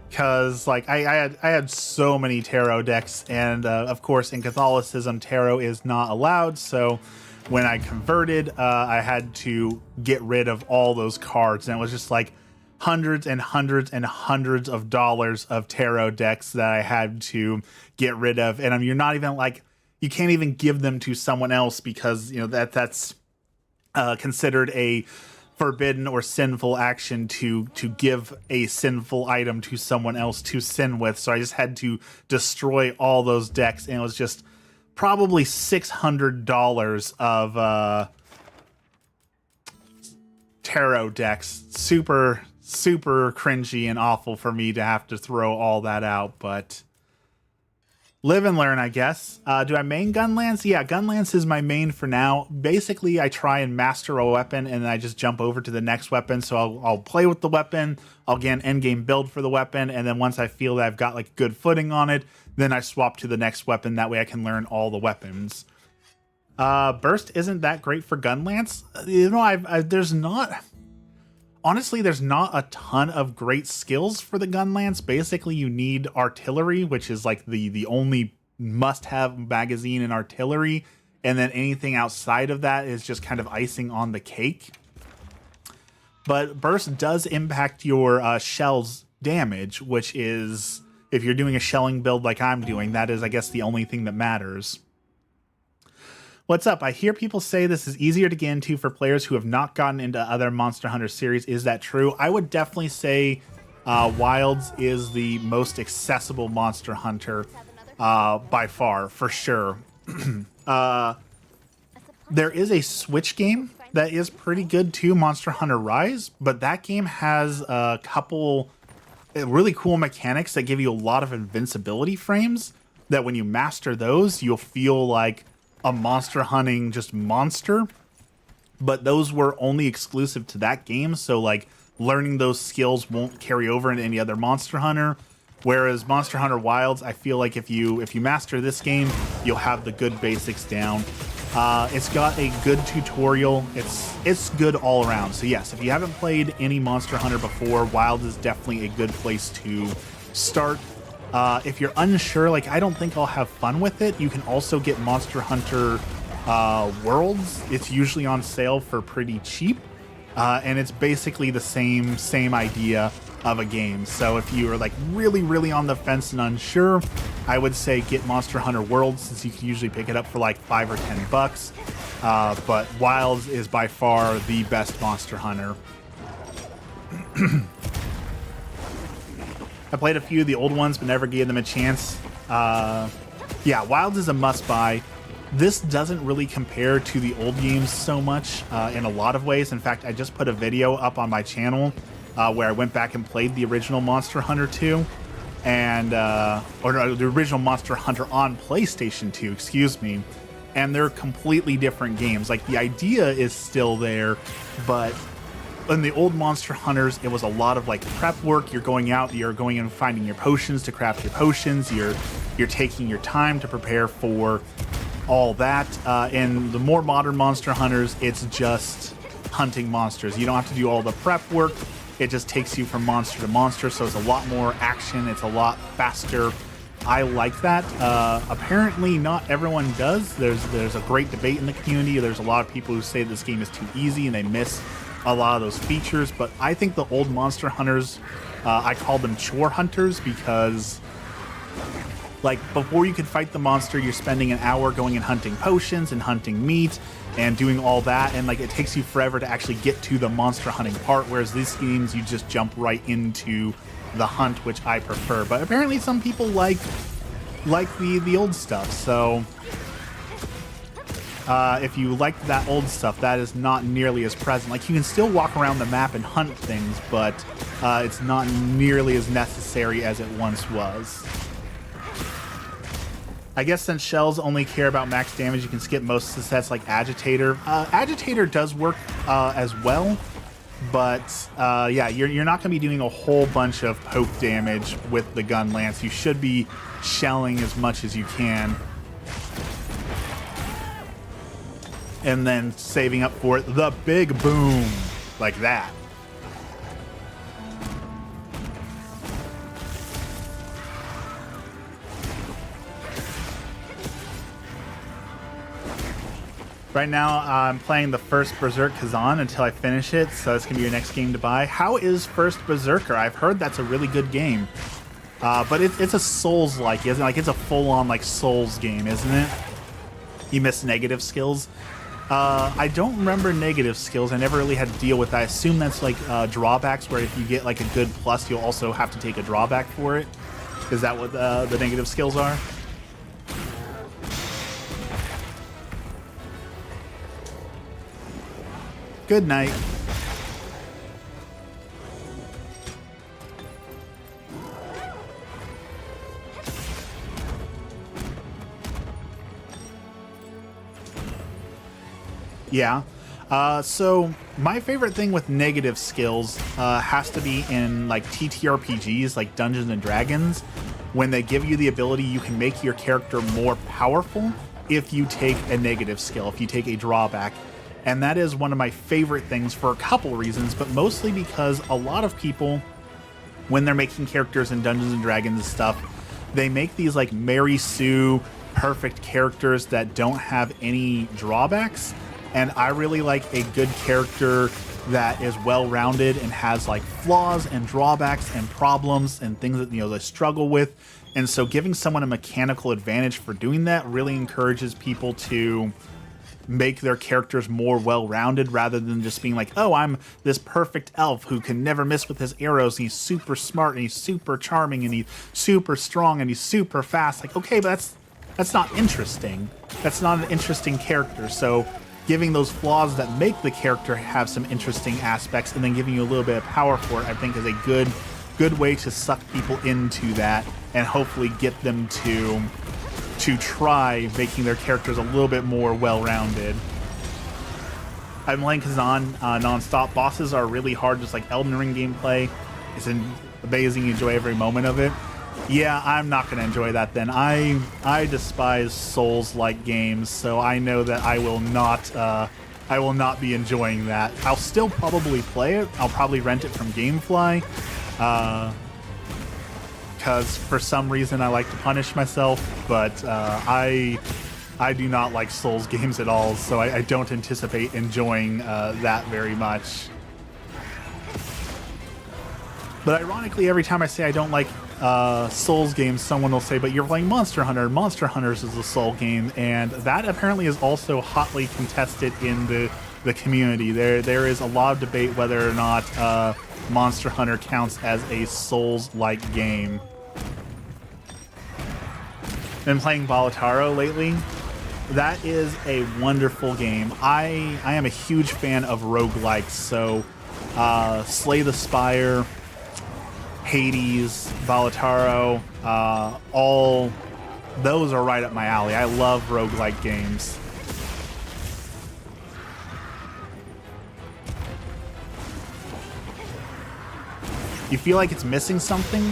Because like I had so many tarot decks, and of course in Catholicism tarot is not allowed. So when I converted, I had to get rid of all those cards, and it was just like hundreds and hundreds and hundreds of dollars of tarot decks that I had to get rid of. And you're not even like, you can't even give them to someone else because you know that's considered a forbidden or sinful action to give a sinful item to someone else to sin with. So I just had to destroy all those decks, and it was just probably $600 of tarot decks. Super cringy and awful for me to have to throw all that out, but live and learn, I guess. Do I main gun lance? Yeah, gun lance is my main for now. Basically, I try and master a weapon, and then I just jump over to the next weapon. So I'll play with the weapon. I'll get an endgame build for the weapon, and then once I feel that I've got like good footing on it, then I swap to the next weapon. That way I can learn all the weapons. Burst isn't that great for gun lance. You know, there's not... Honestly, there's not a ton of great skills for the gun lance. Basically, you need artillery, which is like the only must-have magazine in artillery. And then anything outside of that is just kind of icing on the cake. But burst does impact your shells damage, which is, if you're doing a shelling build like I'm doing, that is, I guess, the only thing that matters. What's up? I hear people say this is easier to get into for players who have not gotten into other Monster Hunter series. Is that true? I would definitely say Wilds is the most accessible Monster Hunter by far, for sure. There is a Switch game that is pretty good too, Monster Hunter Rise, but that game has a couple really cool mechanics that give you a lot of invincibility frames that when you master those, you'll feel like a monster hunting just monster. But those were only exclusive to that game, so like learning those skills won't carry over into any other Monster Hunter. Whereas Monster Hunter Wilds, I feel like if you master this game, you'll have the good basics down. It's got a good tutorial. It's good all around. So yes, if you haven't played any Monster Hunter before, Wilds is definitely a good place to start. If you're unsure, like I don't think I'll have fun with it, you can also get Monster Hunter Worlds. It's usually on sale for pretty cheap, and it's basically the same idea of a game. So if you are like really on the fence and unsure, I would say get Monster Hunter Worlds, since you can usually pick it up for like $5 or $10. But Wilds is by far the best Monster Hunter. I played a few of the old ones, but never gave them a chance. Yeah, Wilds is a must-buy. This doesn't really compare to the old games so much in a lot of ways. In fact, I just put a video up on my channel where I went back and played the original Monster Hunter 2, and or no, the original Monster Hunter on PlayStation 2, excuse me. And they're completely different games. Like, the idea is still there, but in the old Monster Hunters, it was a lot of like prep work. You're going out, you're going and finding your potions to craft your potions. You're taking your time to prepare for all that. In the more modern Monster Hunters, it's just hunting monsters. You don't have to do all the prep work. It just takes you from monster to monster, so it's a lot more action. It's a lot faster. I like that. Apparently not everyone does. There's a great debate in the community. There's a lot of people who say this game is too easy and they miss a lot of those features, but I think the old Monster Hunters, I call them chore hunters, because like before you can fight the monster, you're spending an hour going and hunting potions and hunting meat and doing all that, and like it takes you forever to actually get to the monster hunting part, whereas these games you just jump right into the hunt, which I prefer. But apparently some people like the old stuff, so if you like that old stuff, that is not nearly as present. Like, you can still walk around the map and hunt things, but it's not nearly as necessary as it once was. I guess since shells only care about max damage, you can skip most of the sets like Agitator. Agitator does work as well, but yeah, you're not going to be doing a whole bunch of poke damage with the gun lance. You should be shelling as much as you can, and then saving up for the big boom, like that. Right now, I'm playing the first Berserk Kazan until I finish it, so it's going to be your next game to buy. How is First Berserker? I've heard that's a really good game. But it's a Souls-like, isn't it? Like, it's a full-on, like, Souls game, isn't it? You miss negative skills. I don't remember negative skills. I never really had to deal with that. I assume that's, like, drawbacks, where if you get, like, a good plus, you'll also have to take a drawback for it. Is that what the negative skills are? Good night. Yeah. So my favorite thing with negative skills has to be in like TTRPGs, like Dungeons and Dragons. When they give you the ability, you can make your character more powerful if you take a negative skill, if you take a drawback. And that is one of my favorite things for a couple reasons, but mostly because a lot of people, when they're making characters in Dungeons and Dragons and stuff, they make these like Mary Sue perfect characters that don't have any drawbacks. And I really like a good character that is well-rounded and has like flaws and drawbacks and problems and things that, you know, they struggle with. And so giving someone a mechanical advantage for doing that really encourages people to make their characters more well-rounded, rather than just being like, oh, I'm this perfect elf who can never miss with his arrows, and he's super smart, and he's super charming, and he's super strong, and he's super fast. Like, okay, but that's not interesting. That's not an interesting character. So giving those flaws that make the character have some interesting aspects, and then giving you a little bit of power for it, I think is a good way to suck people into that, and hopefully get them to try making their characters a little bit more well-rounded. I'm playing Kazan non-stop. Bosses are really hard, just like Elden Ring gameplay. It's amazing, you enjoy every moment of it. Yeah, I'm not going to enjoy that then. I despise Souls-like games, so I know that I will not be enjoying that. I'll still probably play it. I'll probably rent it from Gamefly. Because for some reason I like to punish myself, but I do not like Souls games at all, so I don't anticipate enjoying that very much. But ironically, every time I say I don't like Souls games, someone will say, but you're playing Monster Hunter. Monster Hunters is a Soul game, and that apparently is also hotly contested in the community. There is a lot of debate whether or not Monster Hunter counts as a Souls-like game. been playing Bolotaro lately. That is a wonderful game. I am a huge fan of roguelikes, so Slay the Spire, Hades, Bolotaro, all those are right up my alley. I love roguelike games. You feel like it's missing something?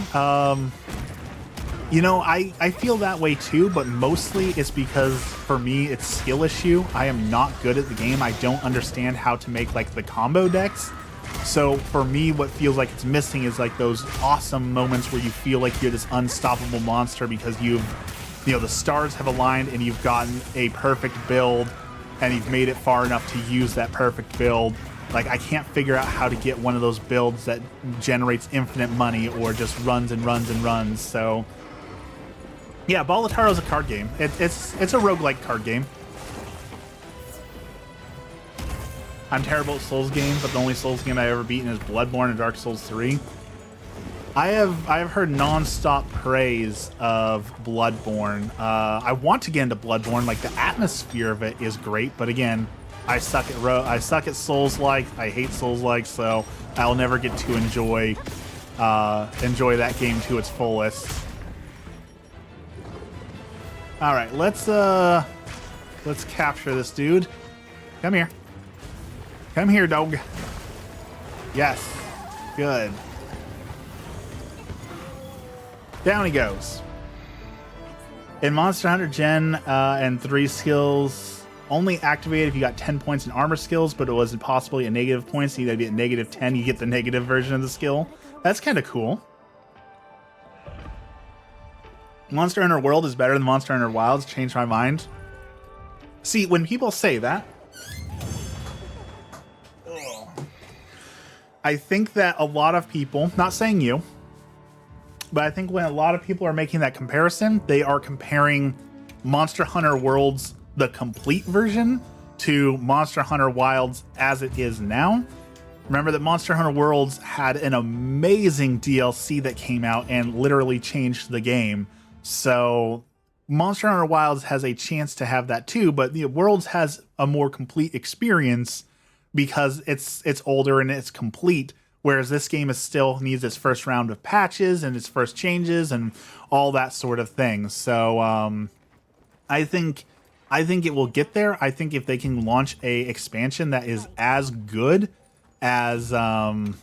You know, I feel that way too, but mostly it's because for me it's skill issue. I am not good at the game. I don't understand how to make like the combo decks. So for me, what feels like it's missing is like those awesome moments where you feel like you're this unstoppable monster because you know, the stars have aligned and you've gotten a perfect build and you've made it far enough to use that perfect build. Like, I can't figure out how to get one of those builds that generates infinite money or just runs and runs and runs. So yeah, Bolotaro is a card game. It's a roguelike card game. I'm terrible at Souls games, but the only Souls game I've ever beaten is Bloodborne and Dark Souls 3. I have heard non-stop praise of Bloodborne. I want to get into Bloodborne. Like, the atmosphere of it is great, but again, I suck at Souls-like. I hate Souls-like, so I'll never get to enjoy that game to its fullest. All right, let's capture this dude. Come here. Come here, dog. Yes. Good. Down he goes. In Monster Hunter Gen and 3 skills, only activated if you got 10 points in armor skills, but it wasn't possible at negative points. You gotta be at negative 10, you get the negative version of the skill. That's kind of cool. Monster Hunter World is better than Monster Hunter Wilds. Changed my mind. See, when people say that, I think that a lot of people, not saying you, but I think when a lot of people are making that comparison, they are comparing Monster Hunter Worlds, the complete version, to Monster Hunter Wilds as it is now. Remember that Monster Hunter Worlds had an amazing DLC that came out and literally changed the game. So Monster Hunter Wilds has a chance to have that too, but the Worlds has a more complete experience because it's older and it's complete, whereas this game is still needs its first round of patches and its first changes and all that sort of thing. So I think it will get there. I think if they can launch a expansion that is as good as Iceborne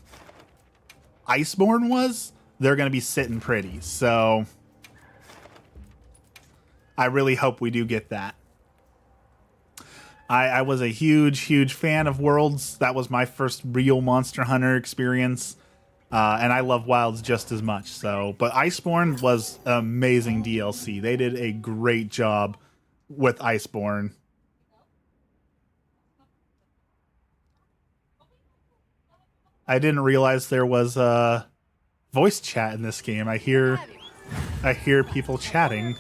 was, they're going to be sitting pretty. So I really hope we do get that. I was a huge fan of Worlds. That was my first real Monster Hunter experience. And I love Wilds just as much. So, but Iceborne was an amazing DLC. They did a great job with Iceborne. I didn't realize there was voice chat in this game. I hear people chatting.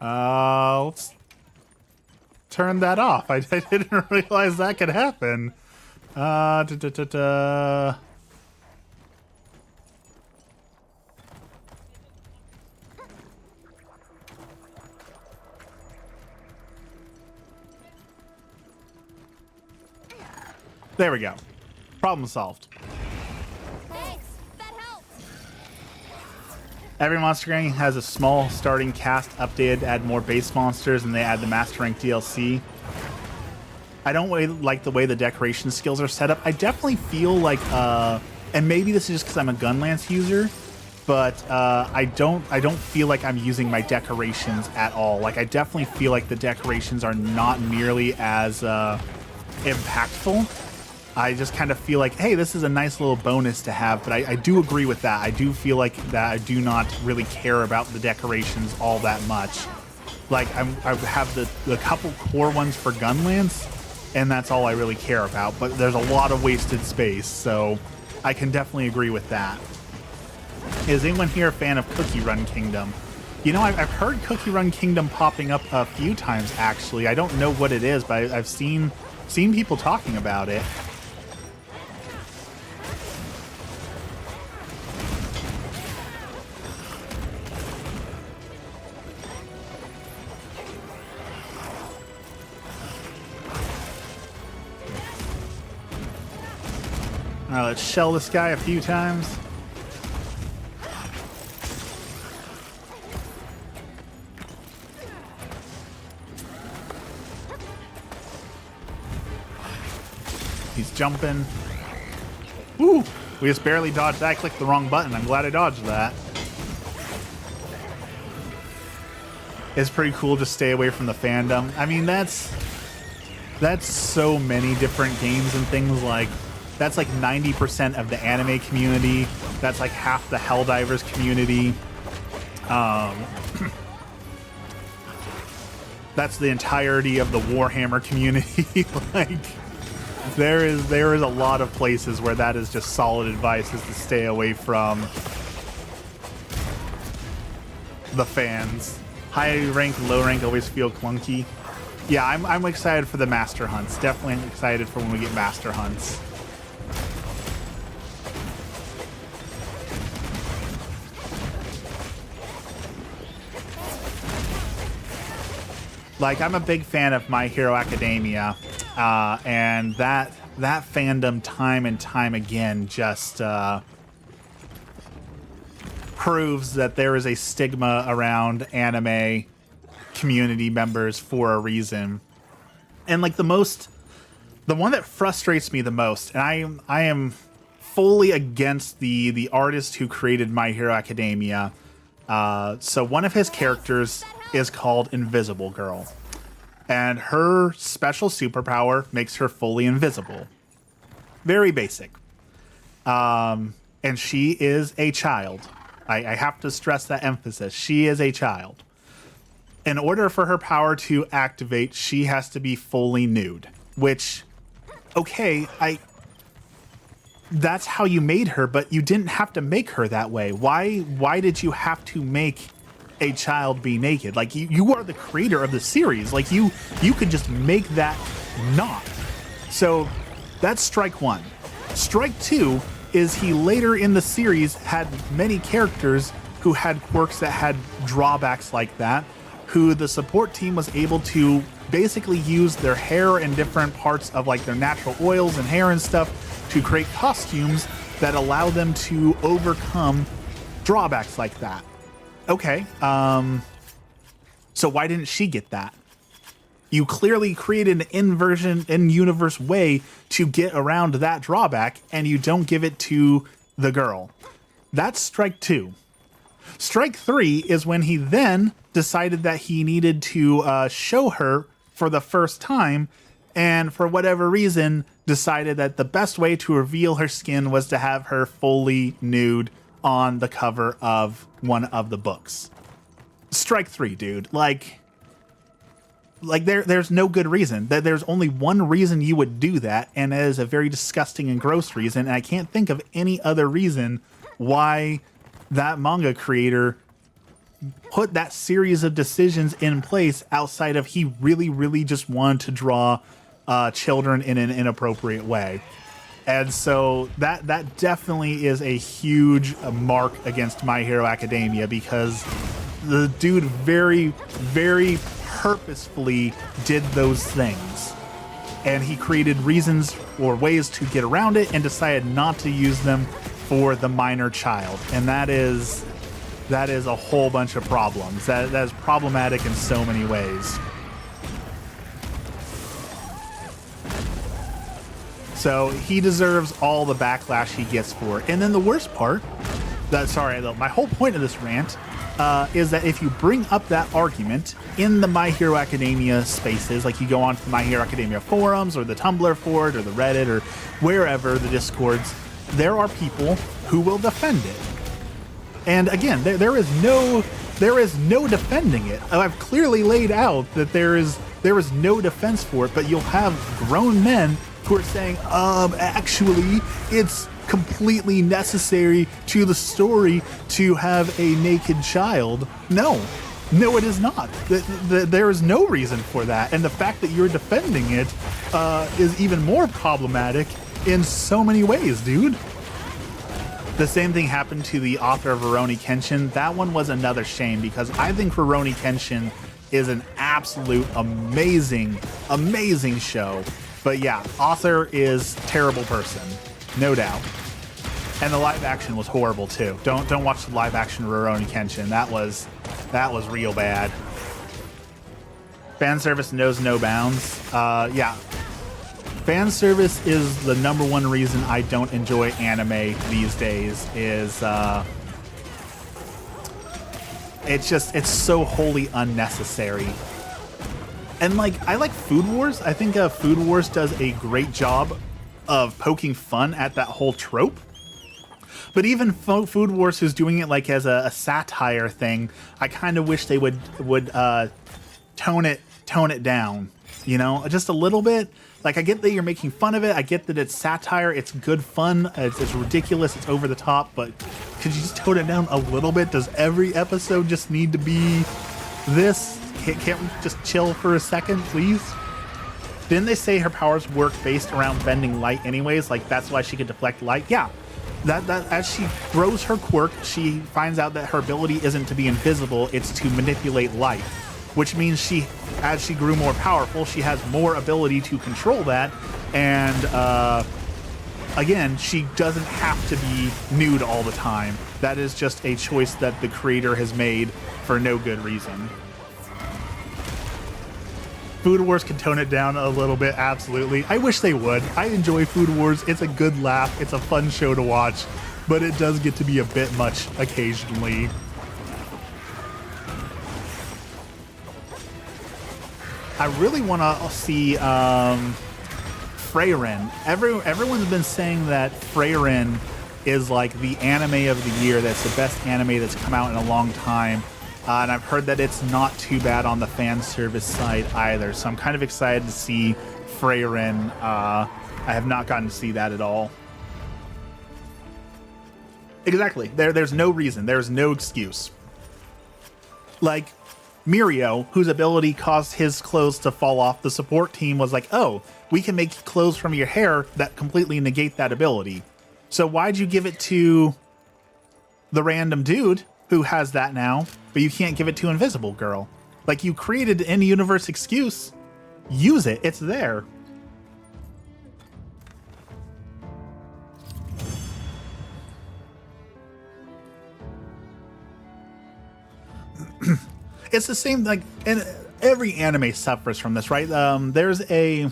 Let's turn that off. I didn't realize that could happen. There we go. Problem solved. Thanks. That helped. Every monster game has a small starting cast updated to add more base monsters, and they add the Master Rank DLC. I don't really like the way the decoration skills are set up. I definitely feel like, and maybe this is just because I'm a Gunlance user, but I don't feel like I'm using my decorations at all. Like, I definitely feel like the decorations are not nearly as impactful. I just kind of feel like, hey, this is a nice little bonus to have, but I do agree with that. I do feel like that I do not really care about the decorations all that much. Like, I have the couple core ones for Gunlance, and that's all I really care about, but there's a lot of wasted space, so I can definitely agree with that. Is anyone here a fan of Cookie Run Kingdom? You know, I've heard Cookie Run Kingdom popping up a few times, actually. I don't know what it is, but I've seen people talking about it. Alright, let's shell this guy a few times. He's jumping. Woo! We just barely dodged that. I clicked the wrong button. I'm glad I dodged that. It's pretty cool to stay away from the fandom. I mean, that's so many different games and things. Like, that's like 90% of the anime community. That's like half the Helldivers community. That's the entirety of the Warhammer community. Like, there is a lot of places where that is just solid advice, is to stay away from the fans. High rank, low rank always feel clunky. Yeah, I'm excited for the master hunts. Definitely excited for when we get master hunts. Like, I'm a big fan of My Hero Academia, and that fandom time and time again just proves that there is a stigma around anime community members for a reason. And like the one that frustrates me the most, and I am fully against the artist who created My Hero Academia. So one of his characters is called Invisible Girl, and her special superpower makes her fully invisible. Very basic. And she is a child. I have to stress that emphasis. She is a child. In order for her power to activate, she has to be fully nude. Which, okay, that's how you made her, but you didn't have to make her that way. Why did you have to make a child be naked? Like, you are the creator of the series. Like, you could just make that not. So that's strike one. Strike two is he later in the series had many characters who had quirks that had drawbacks like that, who the support team was able to basically use their hair and different parts of like their natural oils and hair and stuff to create costumes that allow them to overcome drawbacks like that. Okay, so why didn't she get that? You clearly created an in-universe way to get around that drawback, and you don't give it to the girl. That's strike two. Strike three is when he then decided that he needed to show her for the first time, and for whatever reason decided that the best way to reveal her skin was to have her fully nude on the cover of one of the books. Strike three, dude. Like there's no good reason. There's only one reason you would do that, and it is a very disgusting and gross reason, and I can't think of any other reason why that manga creator put that series of decisions in place outside of he really, really just wanted to draw children in an inappropriate way. And so that definitely is a huge mark against My Hero Academia, because the dude very, very purposefully did those things. And he created reasons or ways to get around it and decided not to use them for the minor child. And that is a whole bunch of problems. That is problematic in so many ways. So he deserves all the backlash he gets for it. And then the worst part, my whole point of this rant is that if you bring up that argument in the My Hero Academia spaces, like you go on to the My Hero Academia forums or the Tumblr for it or the Reddit or wherever, the Discords, there are people who will defend it. And again, there is no defending it. I've clearly laid out that there is no defense for it, but you'll have grown men who are saying, actually, it's completely necessary to the story to have a naked child. No, it is not. There is no reason for that. And the fact that you're defending it is even more problematic in so many ways, dude. The same thing happened to the author of Rurouni Kenshin. That one was another shame, because I think Rurouni Kenshin is an absolute amazing, amazing show. But yeah, author is terrible person. no doubt. And the live action was horrible too. Don't watch the live action Rurouni Kenshin. That was real bad. Fan service knows no bounds. Yeah. Fan service is the number one reason I don't enjoy anime these days. Is it's so wholly unnecessary. And like, I like Food Wars. I think Food Wars does a great job of poking fun at that whole trope. But even Food Wars, who's doing it like as a satire thing, I kind of wish they would tone it down, you know, just a little bit. Like, I get that you're making fun of it. I get that it's satire. It's good fun. It's ridiculous. It's over the top. But could you just tone it down a little bit? Does every episode just need to be this? Can't we just chill for a second, please? Didn't they say her powers work based around bending light anyways? Like, that's why she could deflect light? Yeah. That as she grows her quirk, she finds out that her ability isn't to be invisible, it's to manipulate light. Which means as she grew more powerful, she has more ability to control that. And again, she doesn't have to be nude all the time. That is just a choice that the creator has made for no good reason. Food Wars can tone it down a little bit, absolutely. I wish they would. I enjoy Food Wars. It's a good laugh. It's a fun show to watch, but it does get to be a bit much occasionally. I really want to see Freyren. Everyone's been saying that Freyren is like the anime of the year. That's the best anime that's come out in a long time. And I've heard that it's not too bad on the fan service side either. So I'm kind of excited to see Freyren. I have not gotten to see that at all. Exactly. There's no reason. There's no excuse. Like Mirio, whose ability caused his clothes to fall off, the support team was like, oh, we can make clothes from your hair that completely negate that ability. So why'd you give it to the random dude who has that now, but you can't give it to Invisible Girl? Like, you created an in-universe excuse. Use it. It's there. It's the same, like, and every anime suffers from this, right? There's a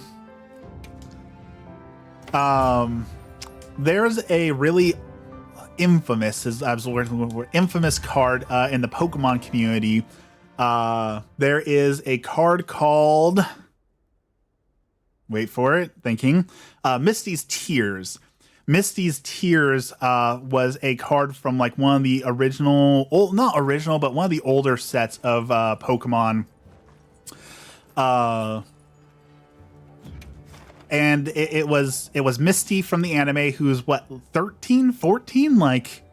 really infamous infamous card in the Pokemon community. There is a card called, wait for it, thinking, Misty's Tears. Misty's Tears was a card from like one of the original, not original, but one of the older sets of Pokemon. And it was Misty from the anime, who's what, 13, 14, like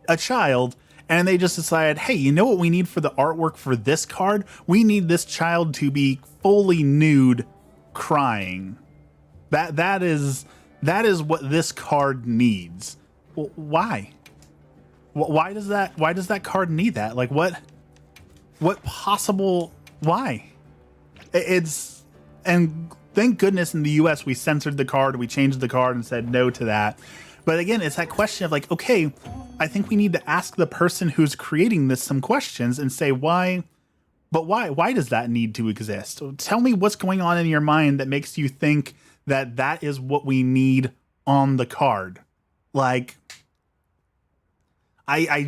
a child. And they just decided, hey, you know what we need for the artwork for this card? We need this child to be fully nude, crying. That is what this card needs. Well, why? Why does that card need that? Like, what possible? Why? It's, and thank goodness in the US we censored the card, we changed the card and said no to that. But again, it's that question of like, okay, I think we need to ask the person who's creating this some questions and say why, but why does that need to exist? Tell me what's going on in your mind that makes you think that is what we need on the card. Like, I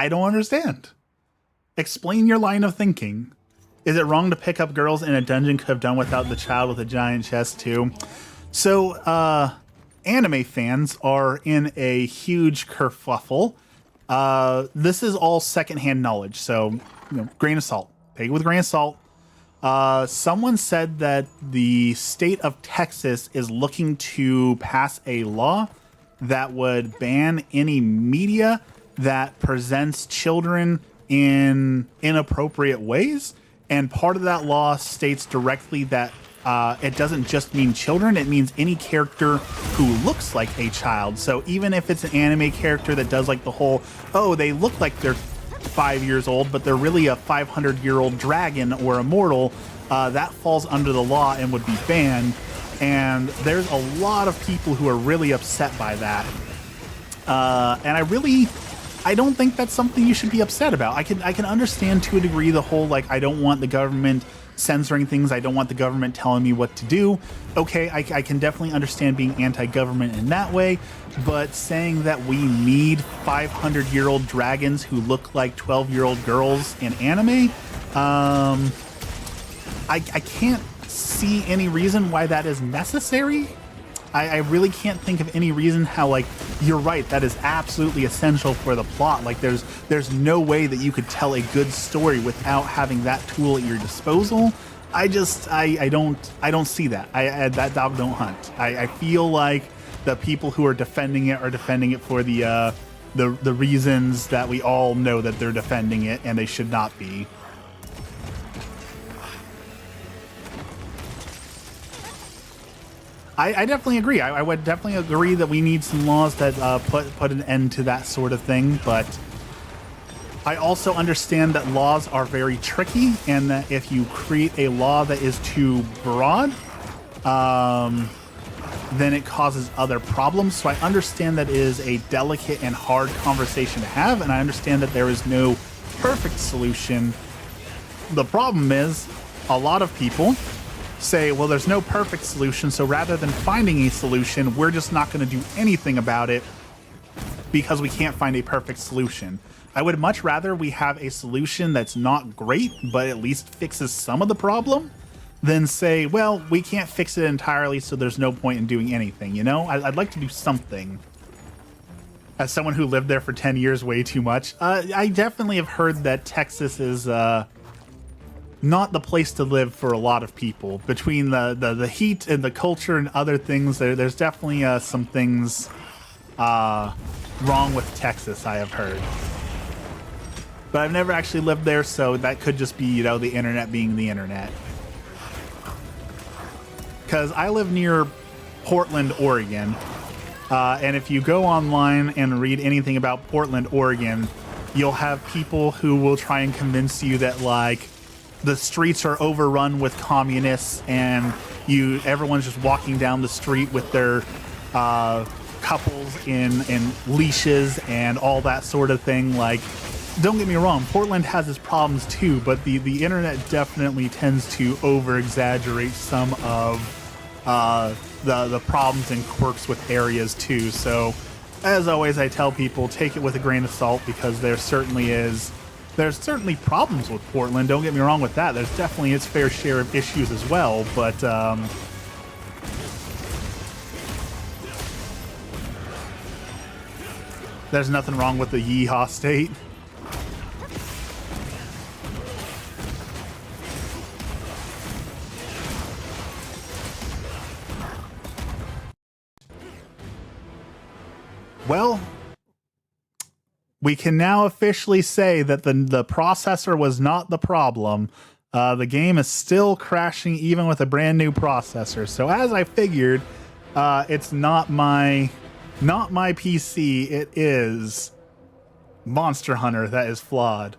don't understand. Explain your line of thinking. Is it wrong to pick up girls in a dungeon? Could have done without the child with a giant chest too. So, anime fans are in a huge kerfuffle. This is all secondhand knowledge, so grain of salt. Take it with a grain of salt. Someone said that the state of Texas is looking to pass a law that would ban any media that presents children in inappropriate ways. And part of that law states directly that it doesn't just mean children, it means any character who looks like a child. So even if it's an anime character that does like the whole, oh, they look like they're 5 years old, but they're really a 500-year-old dragon or immortal, that falls under the law and would be banned. And there's a lot of people who are really upset by that. And I don't think that's something you should be upset about. I can understand to a degree the whole, like, I don't want the government censoring things. I don't want the government telling me what to do. Okay, I can definitely understand being anti-government in that way, but saying that we need 500-year-old dragons who look like 12-year-old girls in anime, I can't see any reason why that is necessary. I really can't think of any reason how, like, you're right, that is absolutely essential for the plot. Like, there's no way that you could tell a good story without having that tool at your disposal. I don't see that. That dog don't hunt. I feel like the people who are defending it for the reasons that we all know that they're defending it, and they should not be. I definitely agree. I would definitely agree that we need some laws that put an end to that sort of thing, but I also understand that laws are very tricky, and that if you create a law that is too broad, then it causes other problems. So I understand that it is a delicate and hard conversation to have, and I understand that there is no perfect solution. The problem is, a lot of people say, well, there's no perfect solution, so rather than finding a solution, we're just not going to do anything about it because we can't find a perfect solution. I would much rather we have a solution that's not great, but at least fixes some of the problem, than say, well, we can't fix it entirely, so there's no point in doing anything, you know? I'd like to do something. As someone who lived there for 10 years way too much, I definitely have heard that Texas is not the place to live for a lot of people. Between the heat and the culture and other things, there's definitely some things wrong with Texas, I have heard. But I've never actually lived there, so that could just be, you know, the internet being the internet. Because I live near Portland, Oregon, and if you go online and read anything about Portland, Oregon, you'll have people who will try and convince you that, like, the streets are overrun with communists, and everyone's just walking down the street with their couples in leashes and all that sort of thing. Like, don't get me wrong, Portland has its problems too, but the internet definitely tends to over exaggerate some of the problems and quirks with areas too. So as always, I tell people, take it with a grain of salt, because there's certainly problems with Portland. Don't get me wrong with that. There's definitely its fair share of issues as well, but there's nothing wrong with the yeehaw state. Well, we can now officially say that the processor was not the problem. The game is still crashing even with a brand new processor. So as I figured, it's not my PC. It is Monster Hunter that is flawed.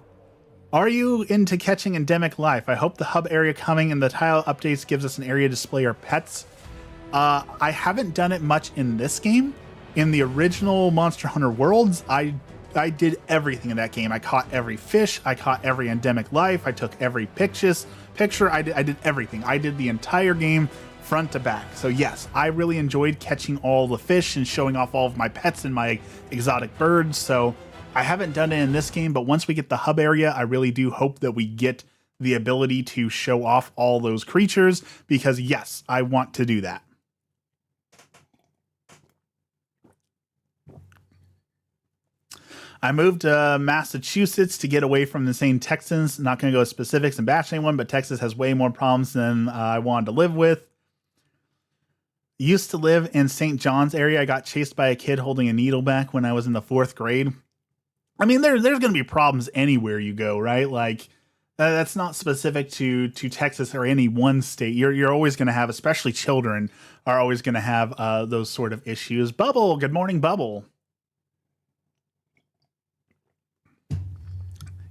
Are you into catching endemic life? I hope the hub area coming and the tile updates gives us an area to display our pets. I haven't done it much in this game. In the original Monster Hunter Worlds, I did everything in that game. I caught every fish. I caught every endemic life. I took every picture. I did everything. I did the entire game front to back. So yes, I really enjoyed catching all the fish and showing off all of my pets and my exotic birds. So I haven't done it in this game, but once we get the hub area, I really do hope that we get the ability to show off all those creatures, because yes, I want to do that. I moved to Massachusetts to get away from the same Texans. Not going to go specifics and bash anyone, but Texas has way more problems than I wanted to live with. Used to live in St. John's area. I got chased by a kid holding a needle back when I was in the 4th grade. I mean, there's going to be problems anywhere you go, right? Like, that's not specific to Texas or any one state. You're always going to have, especially children, are always going to have those sort of issues. Bubble, good morning, Bubble.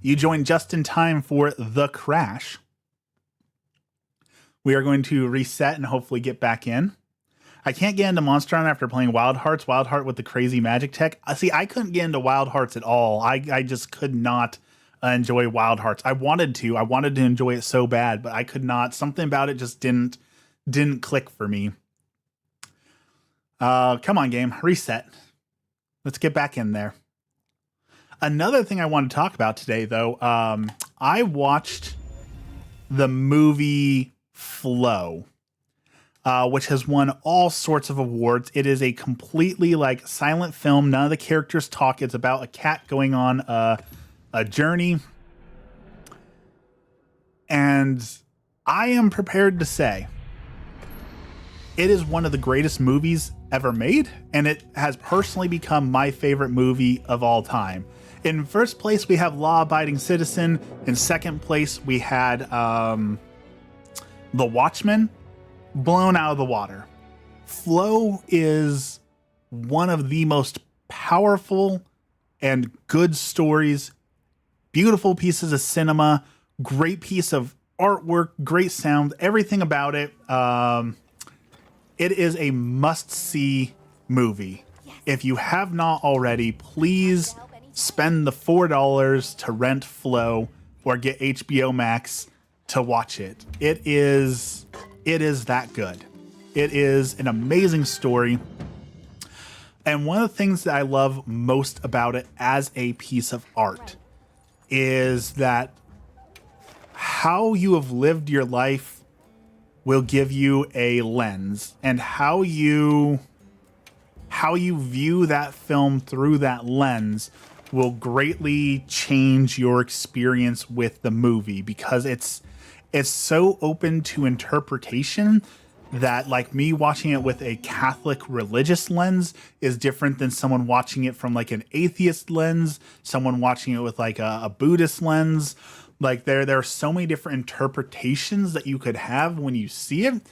You joined just in time for the crash. We are going to reset and hopefully get back in. I can't get into Monster Hunter after playing Wild Hearts. Wild Heart with the crazy magic tech. See, I couldn't get into Wild Hearts at all. I just could not enjoy Wild Hearts. I wanted to. I wanted to enjoy it so bad, but I could not. Something about it just didn't click for me. Come on, game. Reset. Let's get back in there. Another thing I want to talk about today, though, I watched the movie Flow, which has won all sorts of awards. It is a completely like silent film. None of the characters talk. It's about a cat going on a journey. And I am prepared to say it is one of the greatest movies ever made, and it has personally become my favorite movie of all time. In first place, we have Law Abiding Citizen. In second place, we had The Watchmen. Blown out of the water. Flow is one of the most powerful and good stories, beautiful pieces of cinema, great piece of artwork, great sound, everything about it. It is a must-see movie. Yes. If you have not already, please spend the $4 to rent Flow or get HBO Max to watch it. It is that good. It is an amazing story. And one of the things that I love most about it as a piece of art is that how you have lived your life will give you a lens, and how you view that film through that lens will greatly change your experience with the movie, because it's so open to interpretation that, like, me watching it with a Catholic religious lens is different than someone watching it from like an atheist lens, someone watching it with like a Buddhist lens. Like there are so many different interpretations that you could have when you see it.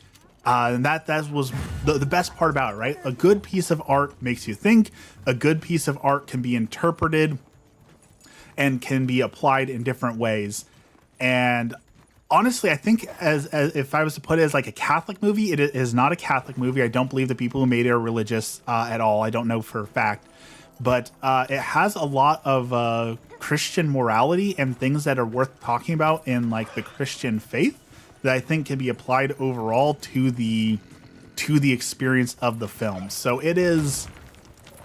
And that was the best part about it, right? A good piece of art makes you think. A good piece of art can be interpreted and can be applied in different ways. And honestly, I think as if I was to put it as like a Catholic movie, it is not a Catholic movie. I don't believe the people who made it are religious at all. I don't know for a fact. But it has a lot of Christian morality and things that are worth talking about in like the Christian faith that I think can be applied overall to the experience of the film. So it is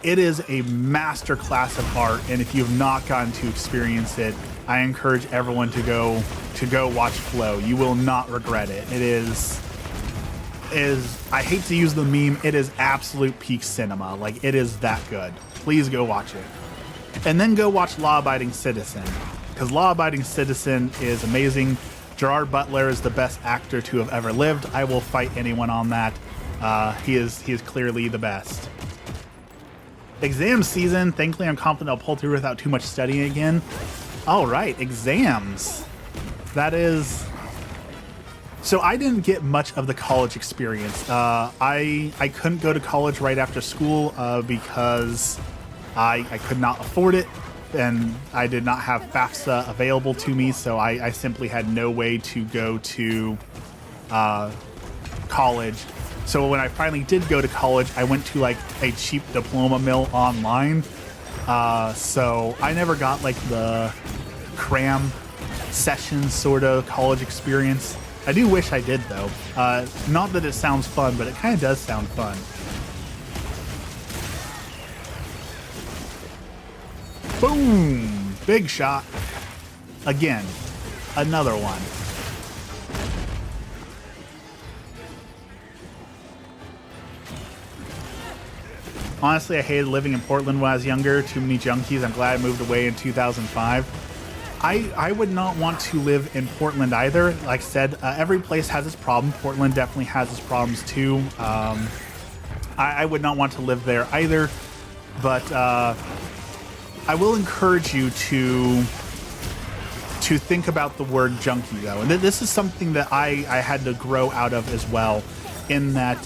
a master class of art, and if you have not gotten to experience it, I encourage everyone to go watch Flow. You will not regret it. It is I hate to use the meme, it is absolute peak cinema. Like, it is that good. Please go watch it. And then go watch Law Abiding Citizen, because Law Abiding Citizen is amazing. Gerard Butler is the best actor to have ever lived. I will fight anyone on that. He is clearly the best. Exam season. Thankfully, I'm confident I'll pull through without too much studying again. All right, exams. That is... So I didn't get much of the college experience. I couldn't go to college right after school because I could not afford it, and I did not have FAFSA available to me, so I simply had no way to go to college. So when I finally did go to college, I went to like a cheap diploma mill online. So I never got like the cram session sort of college experience. I do wish I did though. Not that it sounds fun, but it kind of does sound fun. Boom! Big shot. Again, another one. Honestly, I hated living in Portland when I was younger. Too many junkies. I'm glad I moved away in 2005. I would not want to live in Portland either. Like I said, every place has its problem. Portland definitely has its problems too. I would not want to live there either. But I will encourage you to think about the word junkie, though. And this is something that I had to grow out of as well, in that,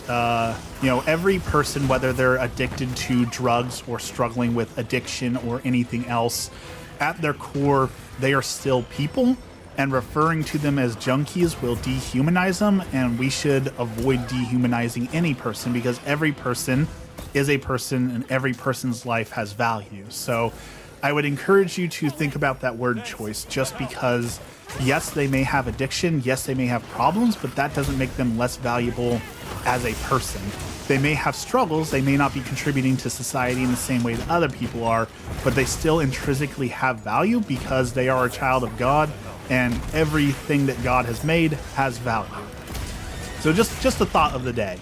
every person, whether they're addicted to drugs or struggling with addiction or anything else, at their core, they are still people. and referring to them as junkies will dehumanize them, and we should avoid dehumanizing any person because every person is a person and every person's life has value. So I would encourage you to think about that word choice, just because yes, they may have addiction, yes, they may have problems, but that doesn't make them less valuable as a person. They may have struggles, they may not be contributing to society in the same way that other people are, but they still intrinsically have value because they are a child of God, and everything that God has made has value. So just the thought of the day.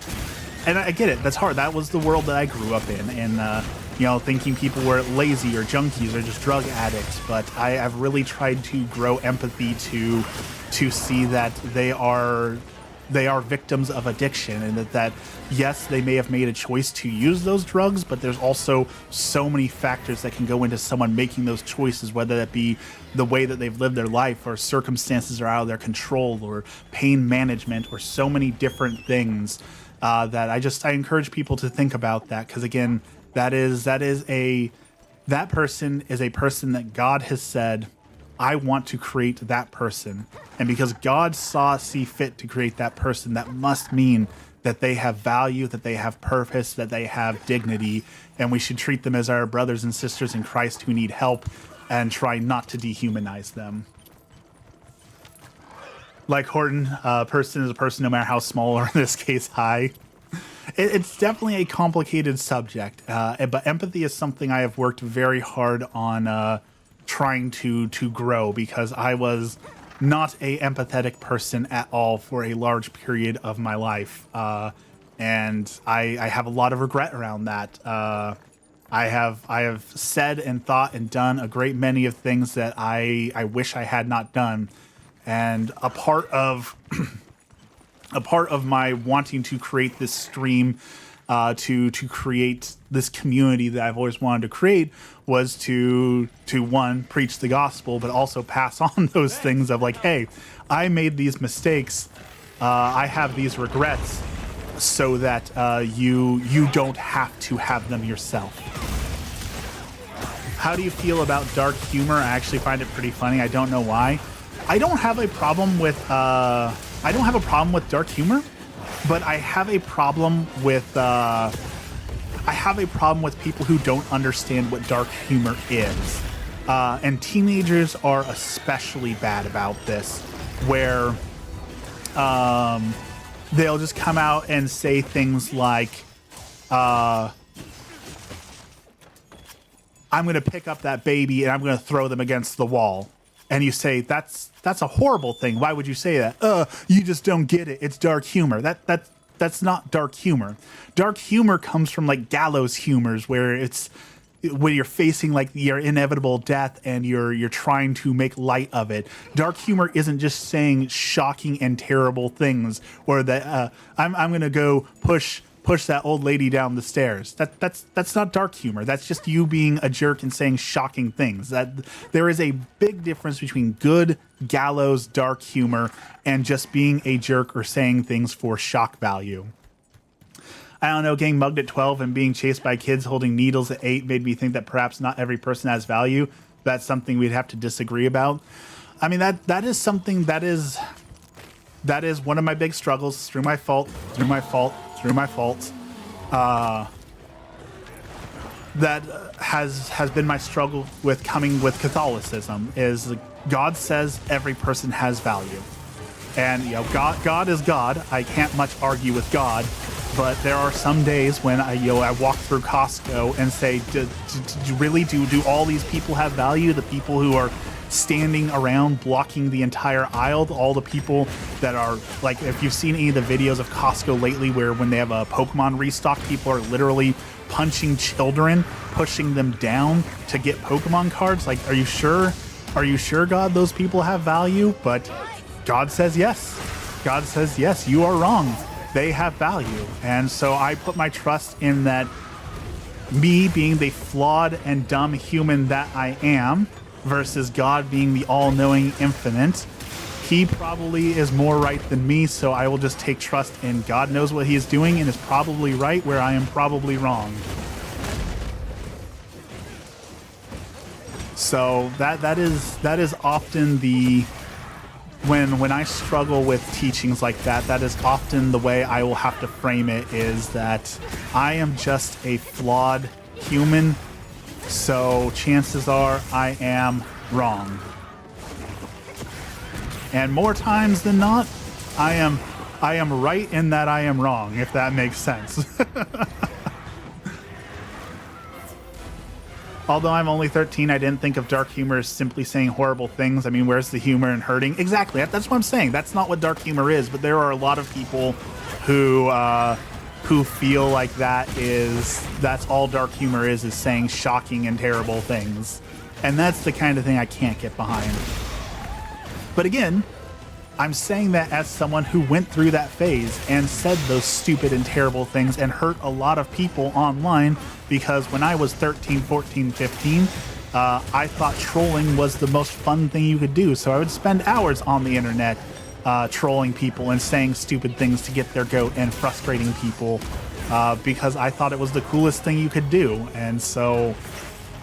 And I get it, that's hard. That was the world that I grew up in, and thinking people were lazy or junkies or just drug addicts. But I've really tried to grow empathy to see that they are victims of addiction, and that yes, they may have made a choice to use those drugs, but there's also so many factors that can go into someone making those choices, whether that be the way that they've lived their life, or circumstances are out of their control, or pain management, or so many different things that I encourage people to think about that, because again, that person is a person that God has said, I want to create that person. And because God see fit to create that person, that must mean that they have value, that they have purpose, that they have dignity, and we should treat them as our brothers and sisters in Christ who need help and try not to dehumanize them. Like Horton, a person is a person no matter how small, or in this case, high. It's definitely a complicated subject, but empathy is something I have worked very hard on trying to grow, because I was not a empathetic person at all for a large period of my life, and I have a lot of regret around that. I have said and thought and done a great many of things that I wish I had not done, and a part of my wanting to create this stream, to create this community that I've always wanted to create, was to one, preach the gospel, but also pass on those things of like, hey, I made these mistakes, I have these regrets, so that you don't have to have them yourself. How do you feel about dark humor? I actually find it pretty funny. I don't know why. I don't have a problem with dark humor, but I have a problem with people who don't understand what dark humor is, and teenagers are especially bad about this, where they'll just come out and say things like, I'm going to pick up that baby and I'm going to throw them against the wall. And you say, that's a horrible thing. Why would you say that? You just don't get it. It's dark humor. That's not dark humor. Dark humor comes from like gallows humors, where it's when you're facing like your inevitable death and you're trying to make light of it. Dark humor isn't just saying shocking and terrible things, or that I'm gonna go push that old lady down the stairs. That's not dark humor. That's just you being a jerk and saying shocking things. That there is a big difference between good gallows dark humor and just being a jerk or saying things for shock value. I don't know, getting mugged at 12 and being chased by kids holding needles at 8 made me think that perhaps not every person has value. That's something we'd have to disagree about. I mean, that is something that is one of my big struggles, through my fault. That has been my struggle with coming with Catholicism, is God says every person has value. And God is God. I can't much argue with God, but there are some days when I walk through Costco and say, do all these people have value? The people who are standing around blocking the entire aisle, all the people that are like, if you've seen any of the videos of Costco lately, where when they have a Pokemon restock, people are literally punching children, pushing them down to get Pokemon cards. Like, are you sure, God, those people have value? But God says yes. God says yes, you are wrong. They have value. And so I put my trust in that, me being the flawed and dumb human that I am, versus God being the all-knowing infinite. He probably is more right than me, so I will just take trust in God knows what he is doing and is probably right where I am probably wrong. So that is often the when I struggle with teachings like that, that is often the way I will have to frame it, is that I am just a flawed human, so chances are I am wrong. And more times than not, I am right in that I am wrong, if that makes sense. Although I'm only 13, I didn't think of dark humor as simply saying horrible things. I mean, where's the humor in hurting? Exactly, that's what I'm saying. That's not what dark humor is, but there are a lot of people who feel like that's all dark humor is saying shocking and terrible things. And that's the kind of thing I can't get behind. But again, I'm saying that as someone who went through that phase and said those stupid and terrible things and hurt a lot of people online, because when I was 13, 14, 15, I thought trolling was the most fun thing you could do. So I would spend hours on the internet trolling people and saying stupid things to get their goat and frustrating people because I thought it was the coolest thing you could do. And so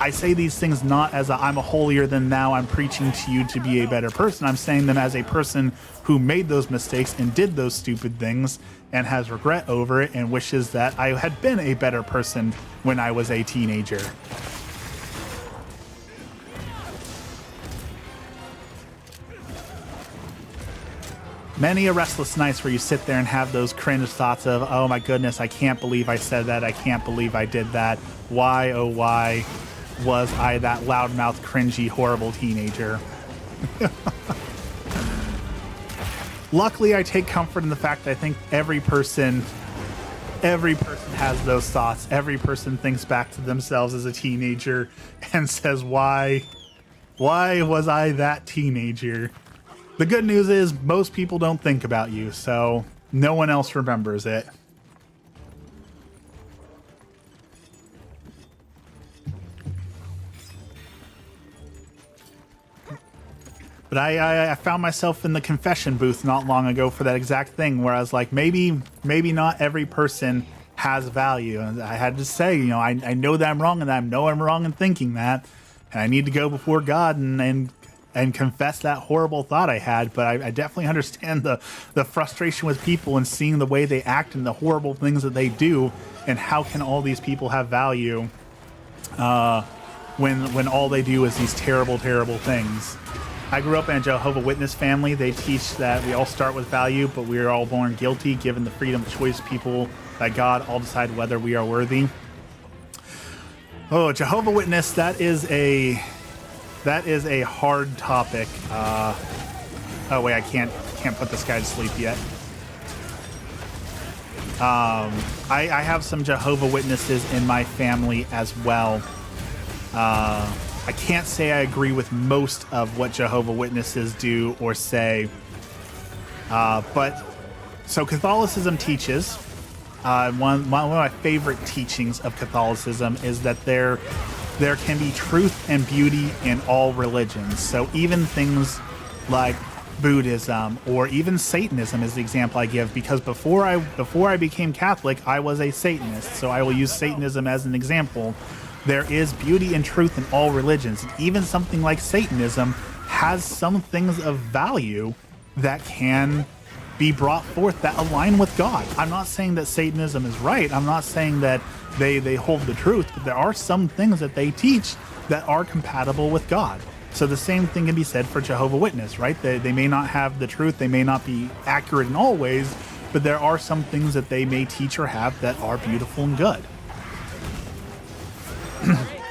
I say these things not as I'm a holier than thou, I'm preaching to you to be a better person. I'm saying them as a person who made those mistakes and did those stupid things and has regret over it and wishes that I had been a better person when I was a teenager. Many a restless nights where you sit there and have those cringe thoughts of, oh my goodness, I can't believe I said that. I can't believe I did that. Why, oh why was I that loudmouth, cringy, horrible teenager? Luckily, I take comfort in the fact that I think every person has those thoughts. Every person thinks back to themselves as a teenager and says, why was I that teenager? The good news is most people don't think about you, so no one else remembers it. But I found myself in the confession booth not long ago for that exact thing, where I was like, maybe not every person has value. And I had to say, you know, I know that I'm wrong, and I know I'm wrong in thinking that, and I need to go before God and confess that horrible thought I had. But I definitely understand the frustration with people and seeing the way they act and the horrible things that they do, and how can all these people have value when all they do is these terrible, terrible things. I grew up in a Jehovah's Witness family. They teach that we all start with value, but we are all born guilty, given the freedom of choice. People, by God, all decide whether we are worthy. Oh, Jehovah's Witness, that is a hard topic. Oh wait, I can't put this guy to sleep yet. I have some Jehovah's Witnesses in my family as well. I can't say I agree with most of what Jehovah's Witnesses do or say, but so Catholicism teaches, one of my favorite teachings of Catholicism is that there can be truth and beauty in all religions. So even things like Buddhism or even Satanism is the example I give, because before I became Catholic, I was a Satanist. So I will use Satanism as an example. There is beauty and truth in all religions. And even something like Satanism has some things of value that can be brought forth that align with God. I'm not saying that Satanism is right. I'm not saying that they hold the truth, but there are some things that they teach that are compatible with God. So the same thing can be said for Jehovah's Witness, right? They may not have the truth, they may not be accurate in all ways, but there are some things that they may teach or have that are beautiful and good.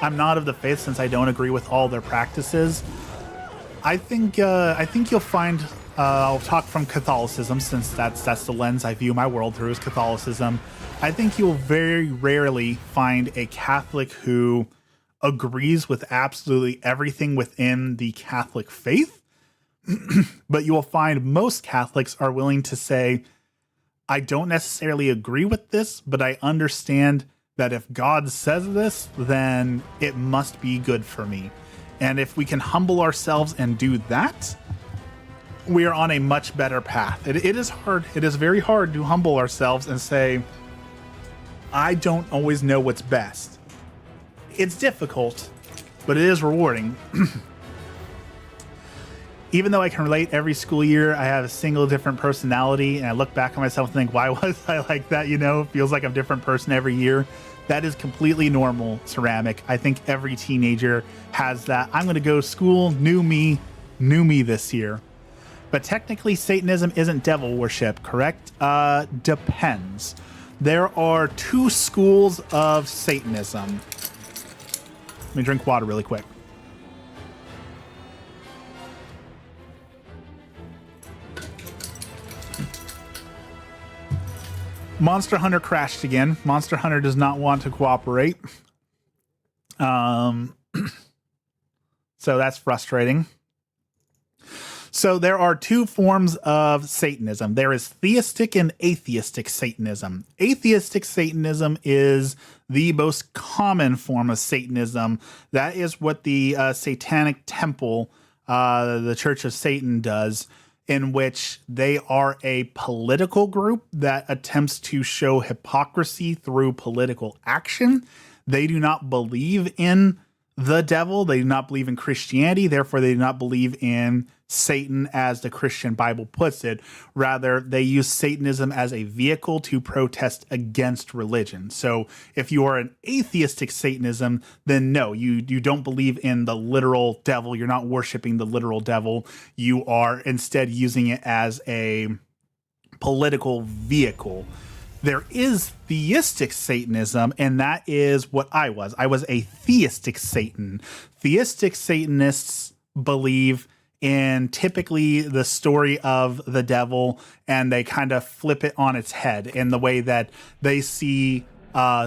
I'm not of the faith, since I don't agree with all their practices. I think you'll find, I'll talk from Catholicism, since that's the lens I view my world through, is Catholicism. I think you'll very rarely find a Catholic who agrees with absolutely everything within the Catholic faith, but you will find most Catholics are willing to say, I don't necessarily agree with this, but I understand that if God says this, then it must be good for me. And if we can humble ourselves and do that, we are on a much better path. It is hard. It is very hard to humble ourselves and say, I don't always know what's best. It's difficult, but it is rewarding. even though I can relate every school year, I have a single different personality, and I look back on myself and think, why was I like that? You know, it feels like I'm a different person every year. That is completely normal, Ceramic. I think every teenager has that. I'm going to go to school, new me this year. But technically, Satanism isn't devil worship, correct? Depends. There are two schools of Satanism. Let me drink water really quick. Monster Hunter crashed again. Monster Hunter does not want to cooperate. So that's frustrating. So there are two forms of Satanism. There is theistic and atheistic Satanism. Atheistic Satanism is the most common form of Satanism. That is what the Satanic Temple, the Church of Satan, does, in which they are a political group that attempts to show hypocrisy through political action. They do not believe in the devil. They do not believe in Christianity. Therefore, they do not believe in Satan as the Christian Bible puts it. Rather, they use Satanism as a vehicle to protest against religion. So if you are an atheistic Satanism, then no, you don't believe in the literal devil. You're not worshiping the literal devil. You are instead using it as a political vehicle. There is theistic Satanism, and that is what I was. I was a theistic Satan. Theistic Satanists believe in typically the story of the devil, and they kind of flip it on its head in the way that they see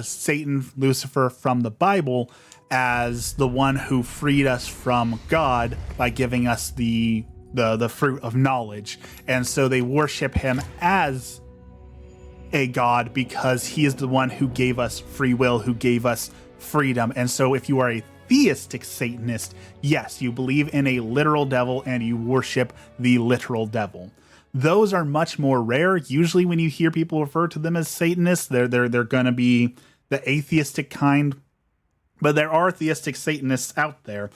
Satan, Lucifer from the Bible as the one who freed us from God by giving us the fruit of knowledge. And so they worship him as a god because he is the one who gave us free will, who gave us freedom. And so if you are a theistic Satanist, yes, you believe in a literal devil and you worship the literal devil. Those are much more rare. Usually when you hear people refer to them as Satanists, they're going to be the atheistic kind. But there are theistic Satanists out there.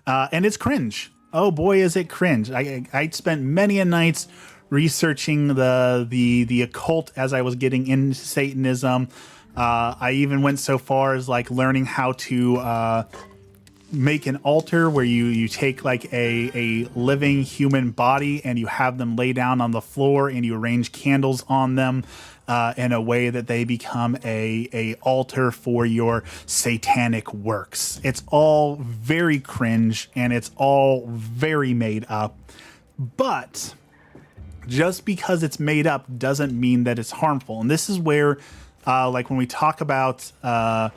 And it's cringe. Oh boy, is it cringe. I spent many a nights researching the occult as I was getting into Satanism. I even went so far as like learning how to make an altar where you take like a living human body and you have them lay down on the floor and you arrange candles on them in a way that they become a altar for your satanic works. It's all very cringe and it's all very made up. But just because it's made up doesn't mean that it's harmful. And this is where, like when we talk about the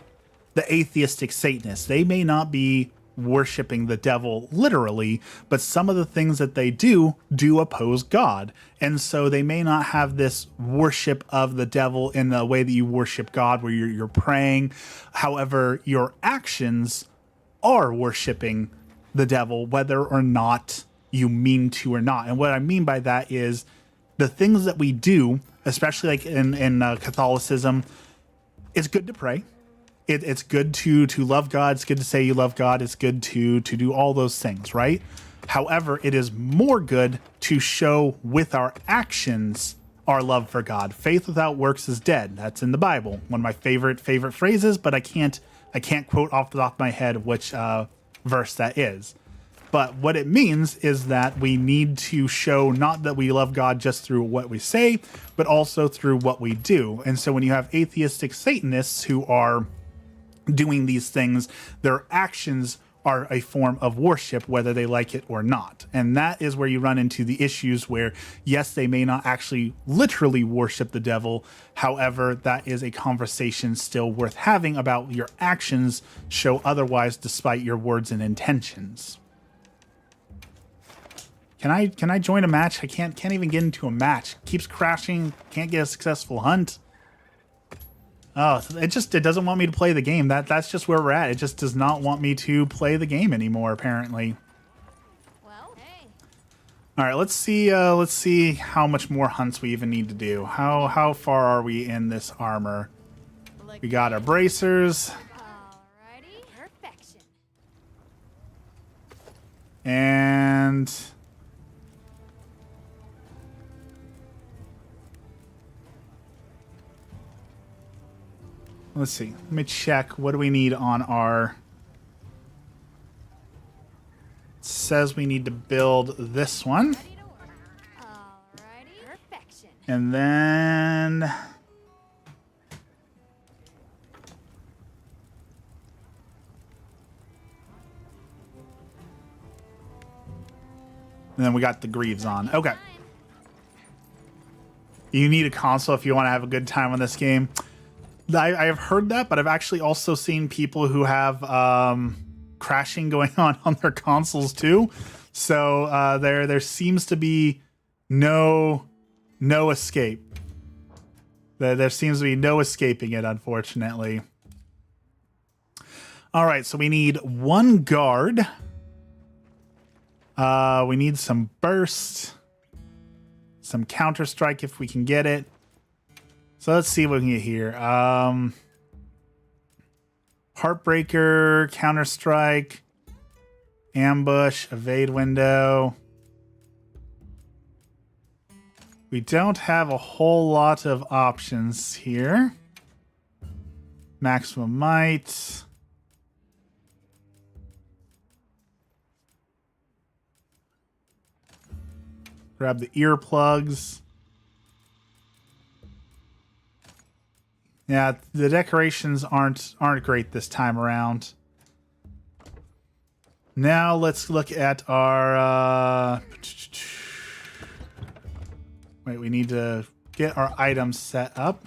atheistic Satanists, they may not be worshiping the devil literally, but some of the things that they do oppose God. And so they may not have this worship of the devil in the way that you worship God, where you're praying. However, your actions are worshiping the devil, whether or not you mean to or not. And what I mean by that is the things that we do, especially like in Catholicism, it's good to pray. It's good to love God. It's good to say you love God. It's good to do all those things, right? However, it is more good to show with our actions our love for God. Faith without works is dead. That's in the Bible. One of my favorite phrases, but I can't quote off the top of my head which verse that is. But what it means is that we need to show not that we love God just through what we say, but also through what we do. And so when you have atheistic Satanists who are doing these things, their actions are a form of worship, whether they like it or not. And that is where you run into the issues where, yes, they may not actually literally worship the devil. However, that is a conversation still worth having about your actions show otherwise despite your words and intentions. Can I join a match? I can't even get into a match. Keeps crashing. Can't get a successful hunt. Oh, it doesn't want me to play the game. That's just where we're at. It just does not want me to play the game anymore, apparently. Well, hey. All right, let's see how much more hunts we even need to do. How far are we in this armor? We got our bracers. Alrighty. Perfection. And Let's see. Let me check. What do we need on our... It says we need to build this one. Ready to work. Alrighty. Perfection. And then... And then we got the greaves on. Okay. You need a console if you want to have a good time on this game. I have heard that, but I've actually also seen people who have crashing going on their consoles too. So there seems to be no escape. There seems to be no escaping it, unfortunately. All right, so we need one guard. We need some burst. Some Counter-Strike if we can get it. So let's see what we can get here. Heartbreaker, Counter-Strike, ambush, evade window. We don't have a whole lot of options here. Maximum might. Grab the earplugs. Yeah, the decorations aren't great this time around. Now let's look at our wait, we need to get our items set up.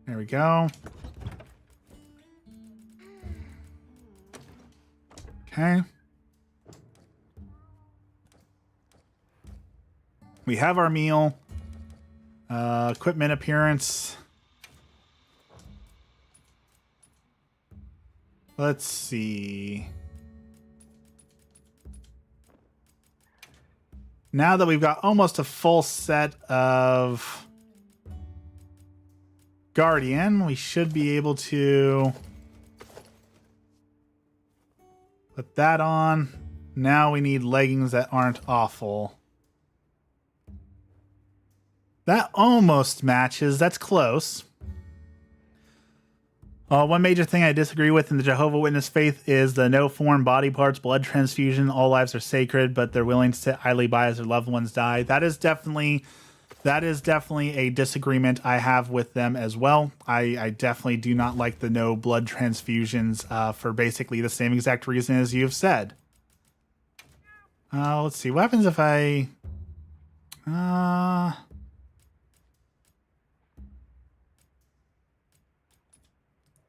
There we go. Okay. We have our meal. Equipment appearance. Let's see. Now that we've got almost a full set of Guardian, we should be able to put that on. Now we need leggings that aren't awful. That almost matches. That's close. One major thing I disagree with in the Jehovah's Witness faith is the no foreign body parts, blood transfusion. All lives are sacred, but they're willing to sit idly by as their loved ones die. That is definitely a disagreement I have with them as well. I definitely do not like the no blood transfusions for basically the same exact reason as you've said. Let's see. What happens if I...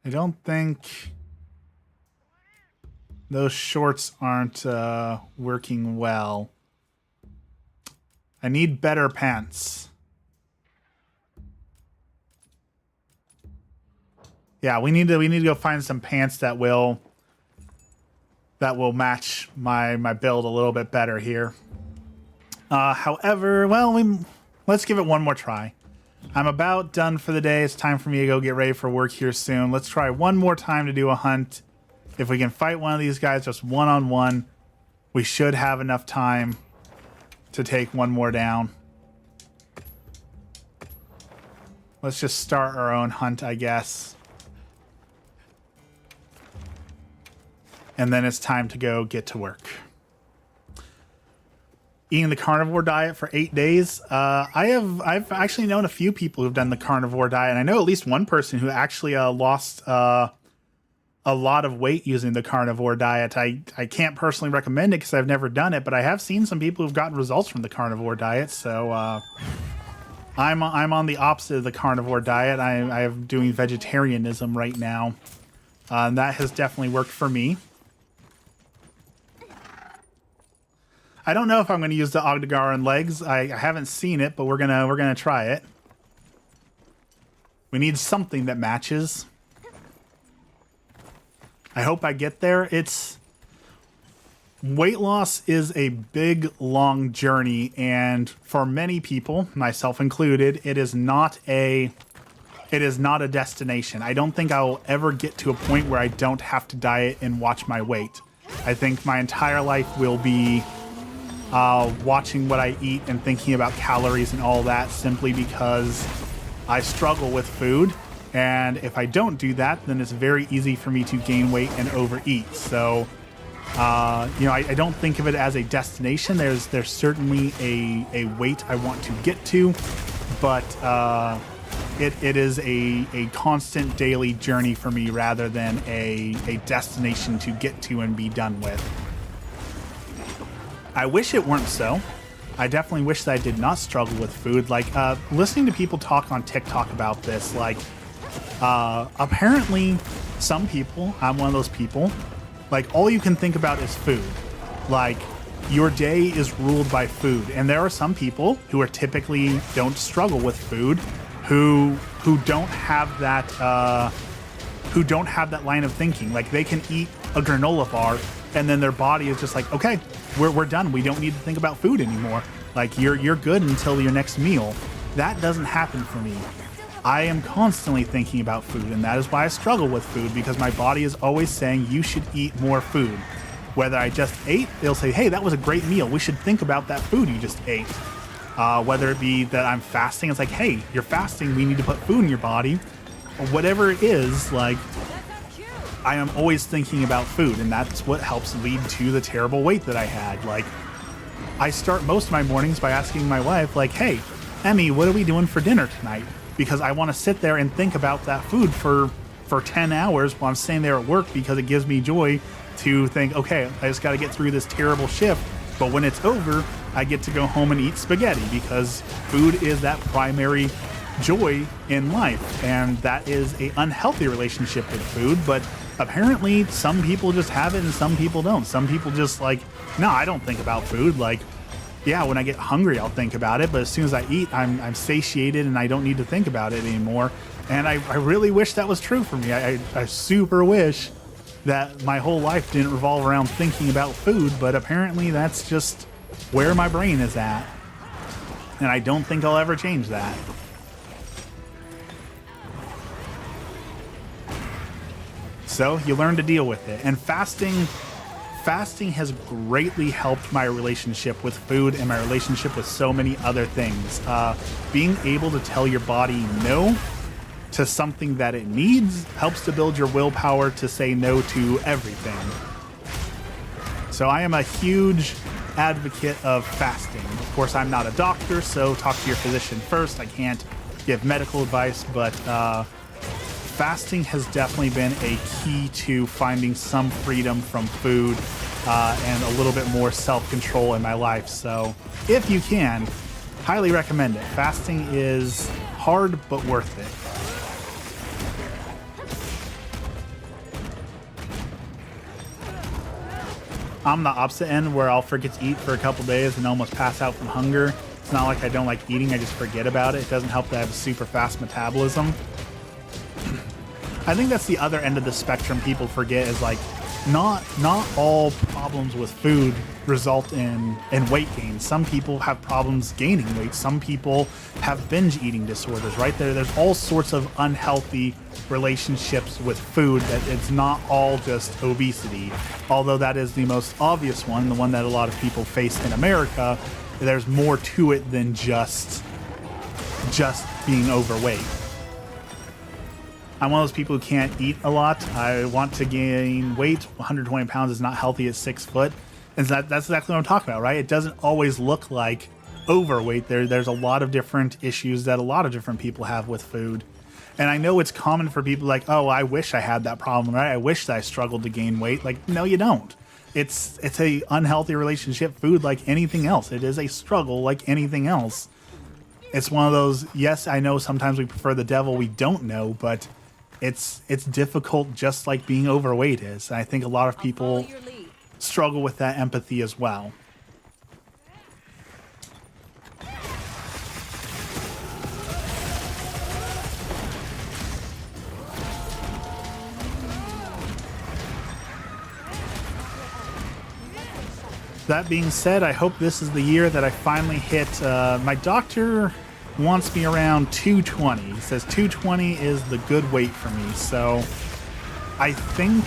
I don't think those shorts aren't working well. I need better pants. Yeah, we need to go find some pants that will match my build a little bit better here. However, well, let's give it one more try. I'm about done for the day. It's time for me to go get ready for work here soon. Let's try one more time to do a hunt. If we can fight one of these guys just one-on-one, we should have enough time to take one more down. Let's just start our own hunt, I guess. And then it's time to go get to work. Eating the carnivore diet for 8 days. I've actually known a few people who've done the carnivore diet, and I know at least one person who actually lost a lot of weight using the carnivore diet. I can't personally recommend it because I've never done it, but I have seen some people who've gotten results from the carnivore diet. So I'm on the opposite of the carnivore diet. I am doing vegetarianism right now, and that has definitely worked for me. I don't know if I'm going to use the Ogdegaran legs. I haven't seen it, but we're gonna try it. We need something that matches. I hope I get there. Weight loss is a big, long journey, and for many people, myself included, it is not a destination. I don't think I will ever get to a point where I don't have to diet and watch my weight. I think my entire life will be watching what I eat and thinking about calories and all that, simply because I struggle with food. And if I don't do that, then it's very easy for me to gain weight and overeat. So, you know, I don't think of it as a destination. There's certainly a weight I want to get to, but it is a constant daily journey for me rather than a destination to get to and be done with. I wish it weren't so. I definitely wish that I did not struggle with food. Like, listening to people talk on TikTok about this, like, apparently some people, I'm one of those people, like, all you can think about is food. Like, your day is ruled by food. And there are some people who are typically don't struggle with food, who don't have that line of thinking. Like, they can eat a granola bar and then their body is just like, okay, we're done. We don't need to think about food anymore. Like, you're good until your next meal. That doesn't happen for me. I am constantly thinking about food, and that is why I struggle with food, because my body is always saying you should eat more food. Whether I just ate, they'll say, hey, that was a great meal. We should think about that food you just ate. Whether it be that I'm fasting, it's like, hey, you're fasting, we need to put food in your body. Or whatever it is, like, I am always thinking about food, and that's what helps lead to the terrible weight that I had. Like, I start most of my mornings by asking my wife, like, hey, Emmy, what are we doing for dinner tonight? Because I want to sit there and think about that food for 10 hours while I'm sitting there at work, because it gives me joy to think, okay, I just got to get through this terrible shift. But when it's over, I get to go home and eat spaghetti, because food is that primary joy in life. And that is an unhealthy relationship with food. But apparently some people just have it and some people don't. Some people just like, no, I don't think about food. Like, yeah, when I get hungry, I'll think about it. But as soon as I eat, I'm satiated and I don't need to think about it anymore. And I really wish that was true for me. I super wish that my whole life didn't revolve around thinking about food. But apparently that's just where my brain is at. And I don't think I'll ever change that. So you learn to deal with it. And fasting has greatly helped my relationship with food and my relationship with so many other things. Being able to tell your body no to something that it needs helps to build your willpower to say no to everything. So I am a huge advocate of fasting. Of course, I'm not a doctor, so talk to your physician first. I can't give medical advice, but fasting has definitely been a key to finding some freedom from food and a little bit more self-control in my life. So if you can, highly recommend it. Fasting is hard, but worth it. I'm the opposite end, where I'll forget to eat for a couple days and almost pass out from hunger. It's not like I don't like eating, I just forget about it. It doesn't help that I have a super fast metabolism. I think that's the other end of the spectrum people forget, is like, not all problems with food result in weight gain. Some people have problems gaining weight. Some people have binge eating disorders, right? There's all sorts of unhealthy relationships with food, that it's not all just obesity. Although that is the most obvious one, the one that a lot of people face in America. There's more to it than just being overweight. I'm one of those people who can't eat a lot. I want to gain weight. 120 pounds is not healthy at 6 foot. And that's exactly what I'm talking about, right? It doesn't always look like overweight. There's a lot of different issues that a lot of different people have with food. And I know it's common for people like, oh, I wish I had that problem, right? I wish that I struggled to gain weight. Like, no, you don't. It's a unhealthy relationship. Food, like anything else, it is a struggle like anything else. It's one of those, yes, I know sometimes we prefer the devil we don't know, but it's difficult, just like being overweight is. And I think a lot of people struggle with that empathy as well. That being said, I hope this is the year that I finally hit. My doctor wants me around 220. He says 220 is the good weight for me. So I think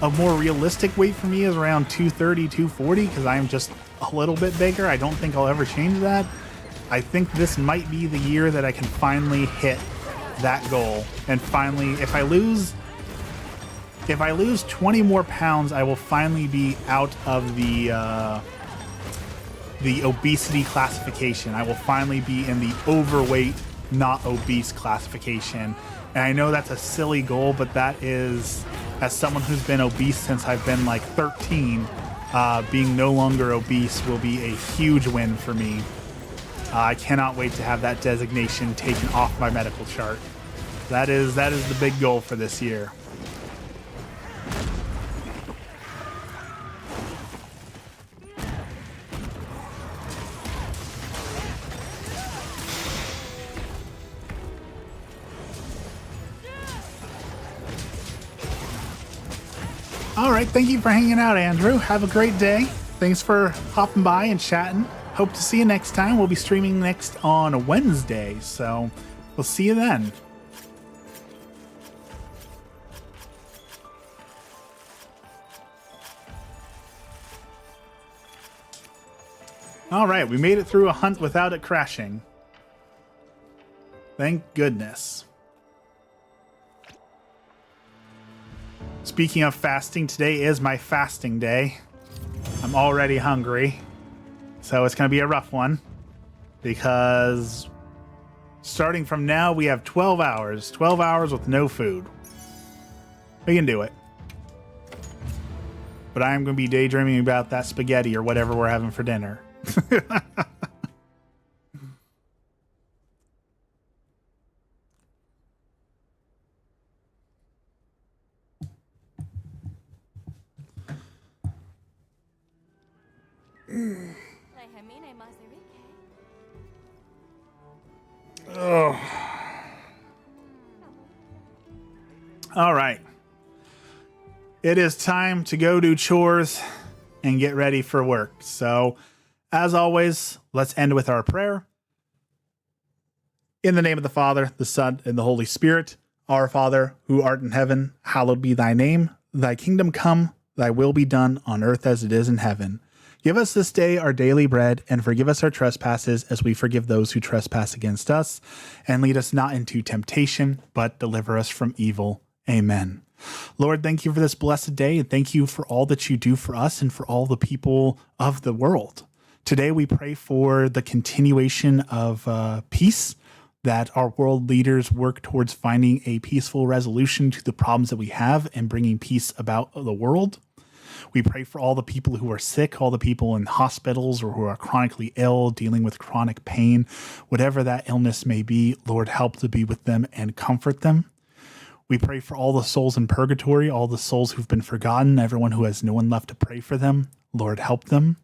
a more realistic weight for me is around 230, 240, because I am just a little bit bigger. I don't think I'll ever change that. I think this might be the year that I can finally hit that goal. And finally, if I lose 20 more pounds, I will finally be out of the obesity classification. I will finally be in the overweight, not obese classification. And I know that's a silly goal, but that is, as someone who's been obese since I've been like 13, being no longer obese will be a huge win for me. I cannot wait to have that designation taken off my medical chart. That is the big goal for this year. All right, thank you for hanging out, Andrew. Have a great day. Thanks for hopping by and chatting. Hope to see you next time. We'll be streaming next on Wednesday, so we'll see you then. All right, we made it through a hunt without it crashing. Thank goodness. Speaking of fasting, today is my fasting day. I'm already hungry, so it's going to be a rough one because starting from now, we have 12 hours with no food. We can do it. But I am going to be daydreaming about that spaghetti or whatever we're having for dinner. Oh. All right. It is time to go do chores and get ready for work. So, as always, let's end with our prayer. In the name of the Father, the Son, and the Holy Spirit. Our Father, who art in heaven, hallowed be thy name. Thy kingdom come, thy will be done on earth as it is in heaven. Give us this day our daily bread, and forgive us our trespasses as we forgive those who trespass against us. And lead us not into temptation, but deliver us from evil. Amen. Lord, thank you for this blessed day, and thank you for all that you do for us and for all the people of the world. Today we pray for the continuation of peace, that our world leaders work towards finding a peaceful resolution to the problems that we have and bringing peace about the world. We pray for all the people who are sick, all the people in hospitals or who are chronically ill, dealing with chronic pain, whatever that illness may be. Lord, help to be with them and comfort them. We pray for all the souls in purgatory, all the souls who've been forgotten, everyone who has no one left to pray for them. Lord, help them.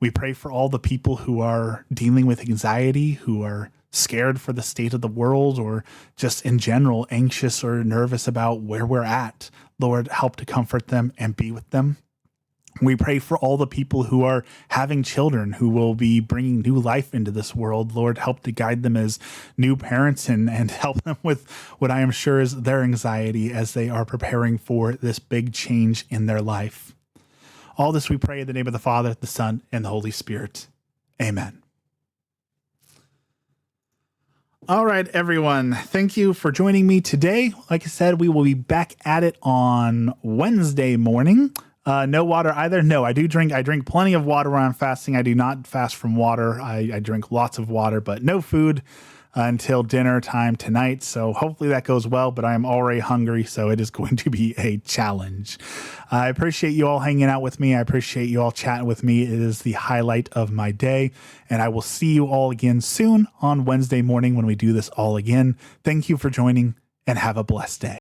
We pray for all the people who are dealing with anxiety, who are scared for the state of the world, or just in general anxious or nervous about where we're at. Lord, help to comfort them and be with them. We pray for all the people who are having children who will be bringing new life into this world. Lord, help to guide them as new parents and help them with what I am sure is their anxiety as they are preparing for this big change in their life. All this we pray in the name of the Father, the Son, and the Holy Spirit. Amen. All right, everyone. Thank you for joining me today. Like I said, we will be back at it on Wednesday morning. No water either. No, I drink plenty of water when I'm fasting. I do not fast from water. I drink lots of water, but no food until dinner time tonight. So hopefully that goes well, but I am already hungry, so it is going to be a challenge. I appreciate you all hanging out with me. I appreciate you all chatting with me. It is the highlight of my day, and I will see you all again soon on Wednesday morning when we do this all again. Thank you for joining, and have a blessed day.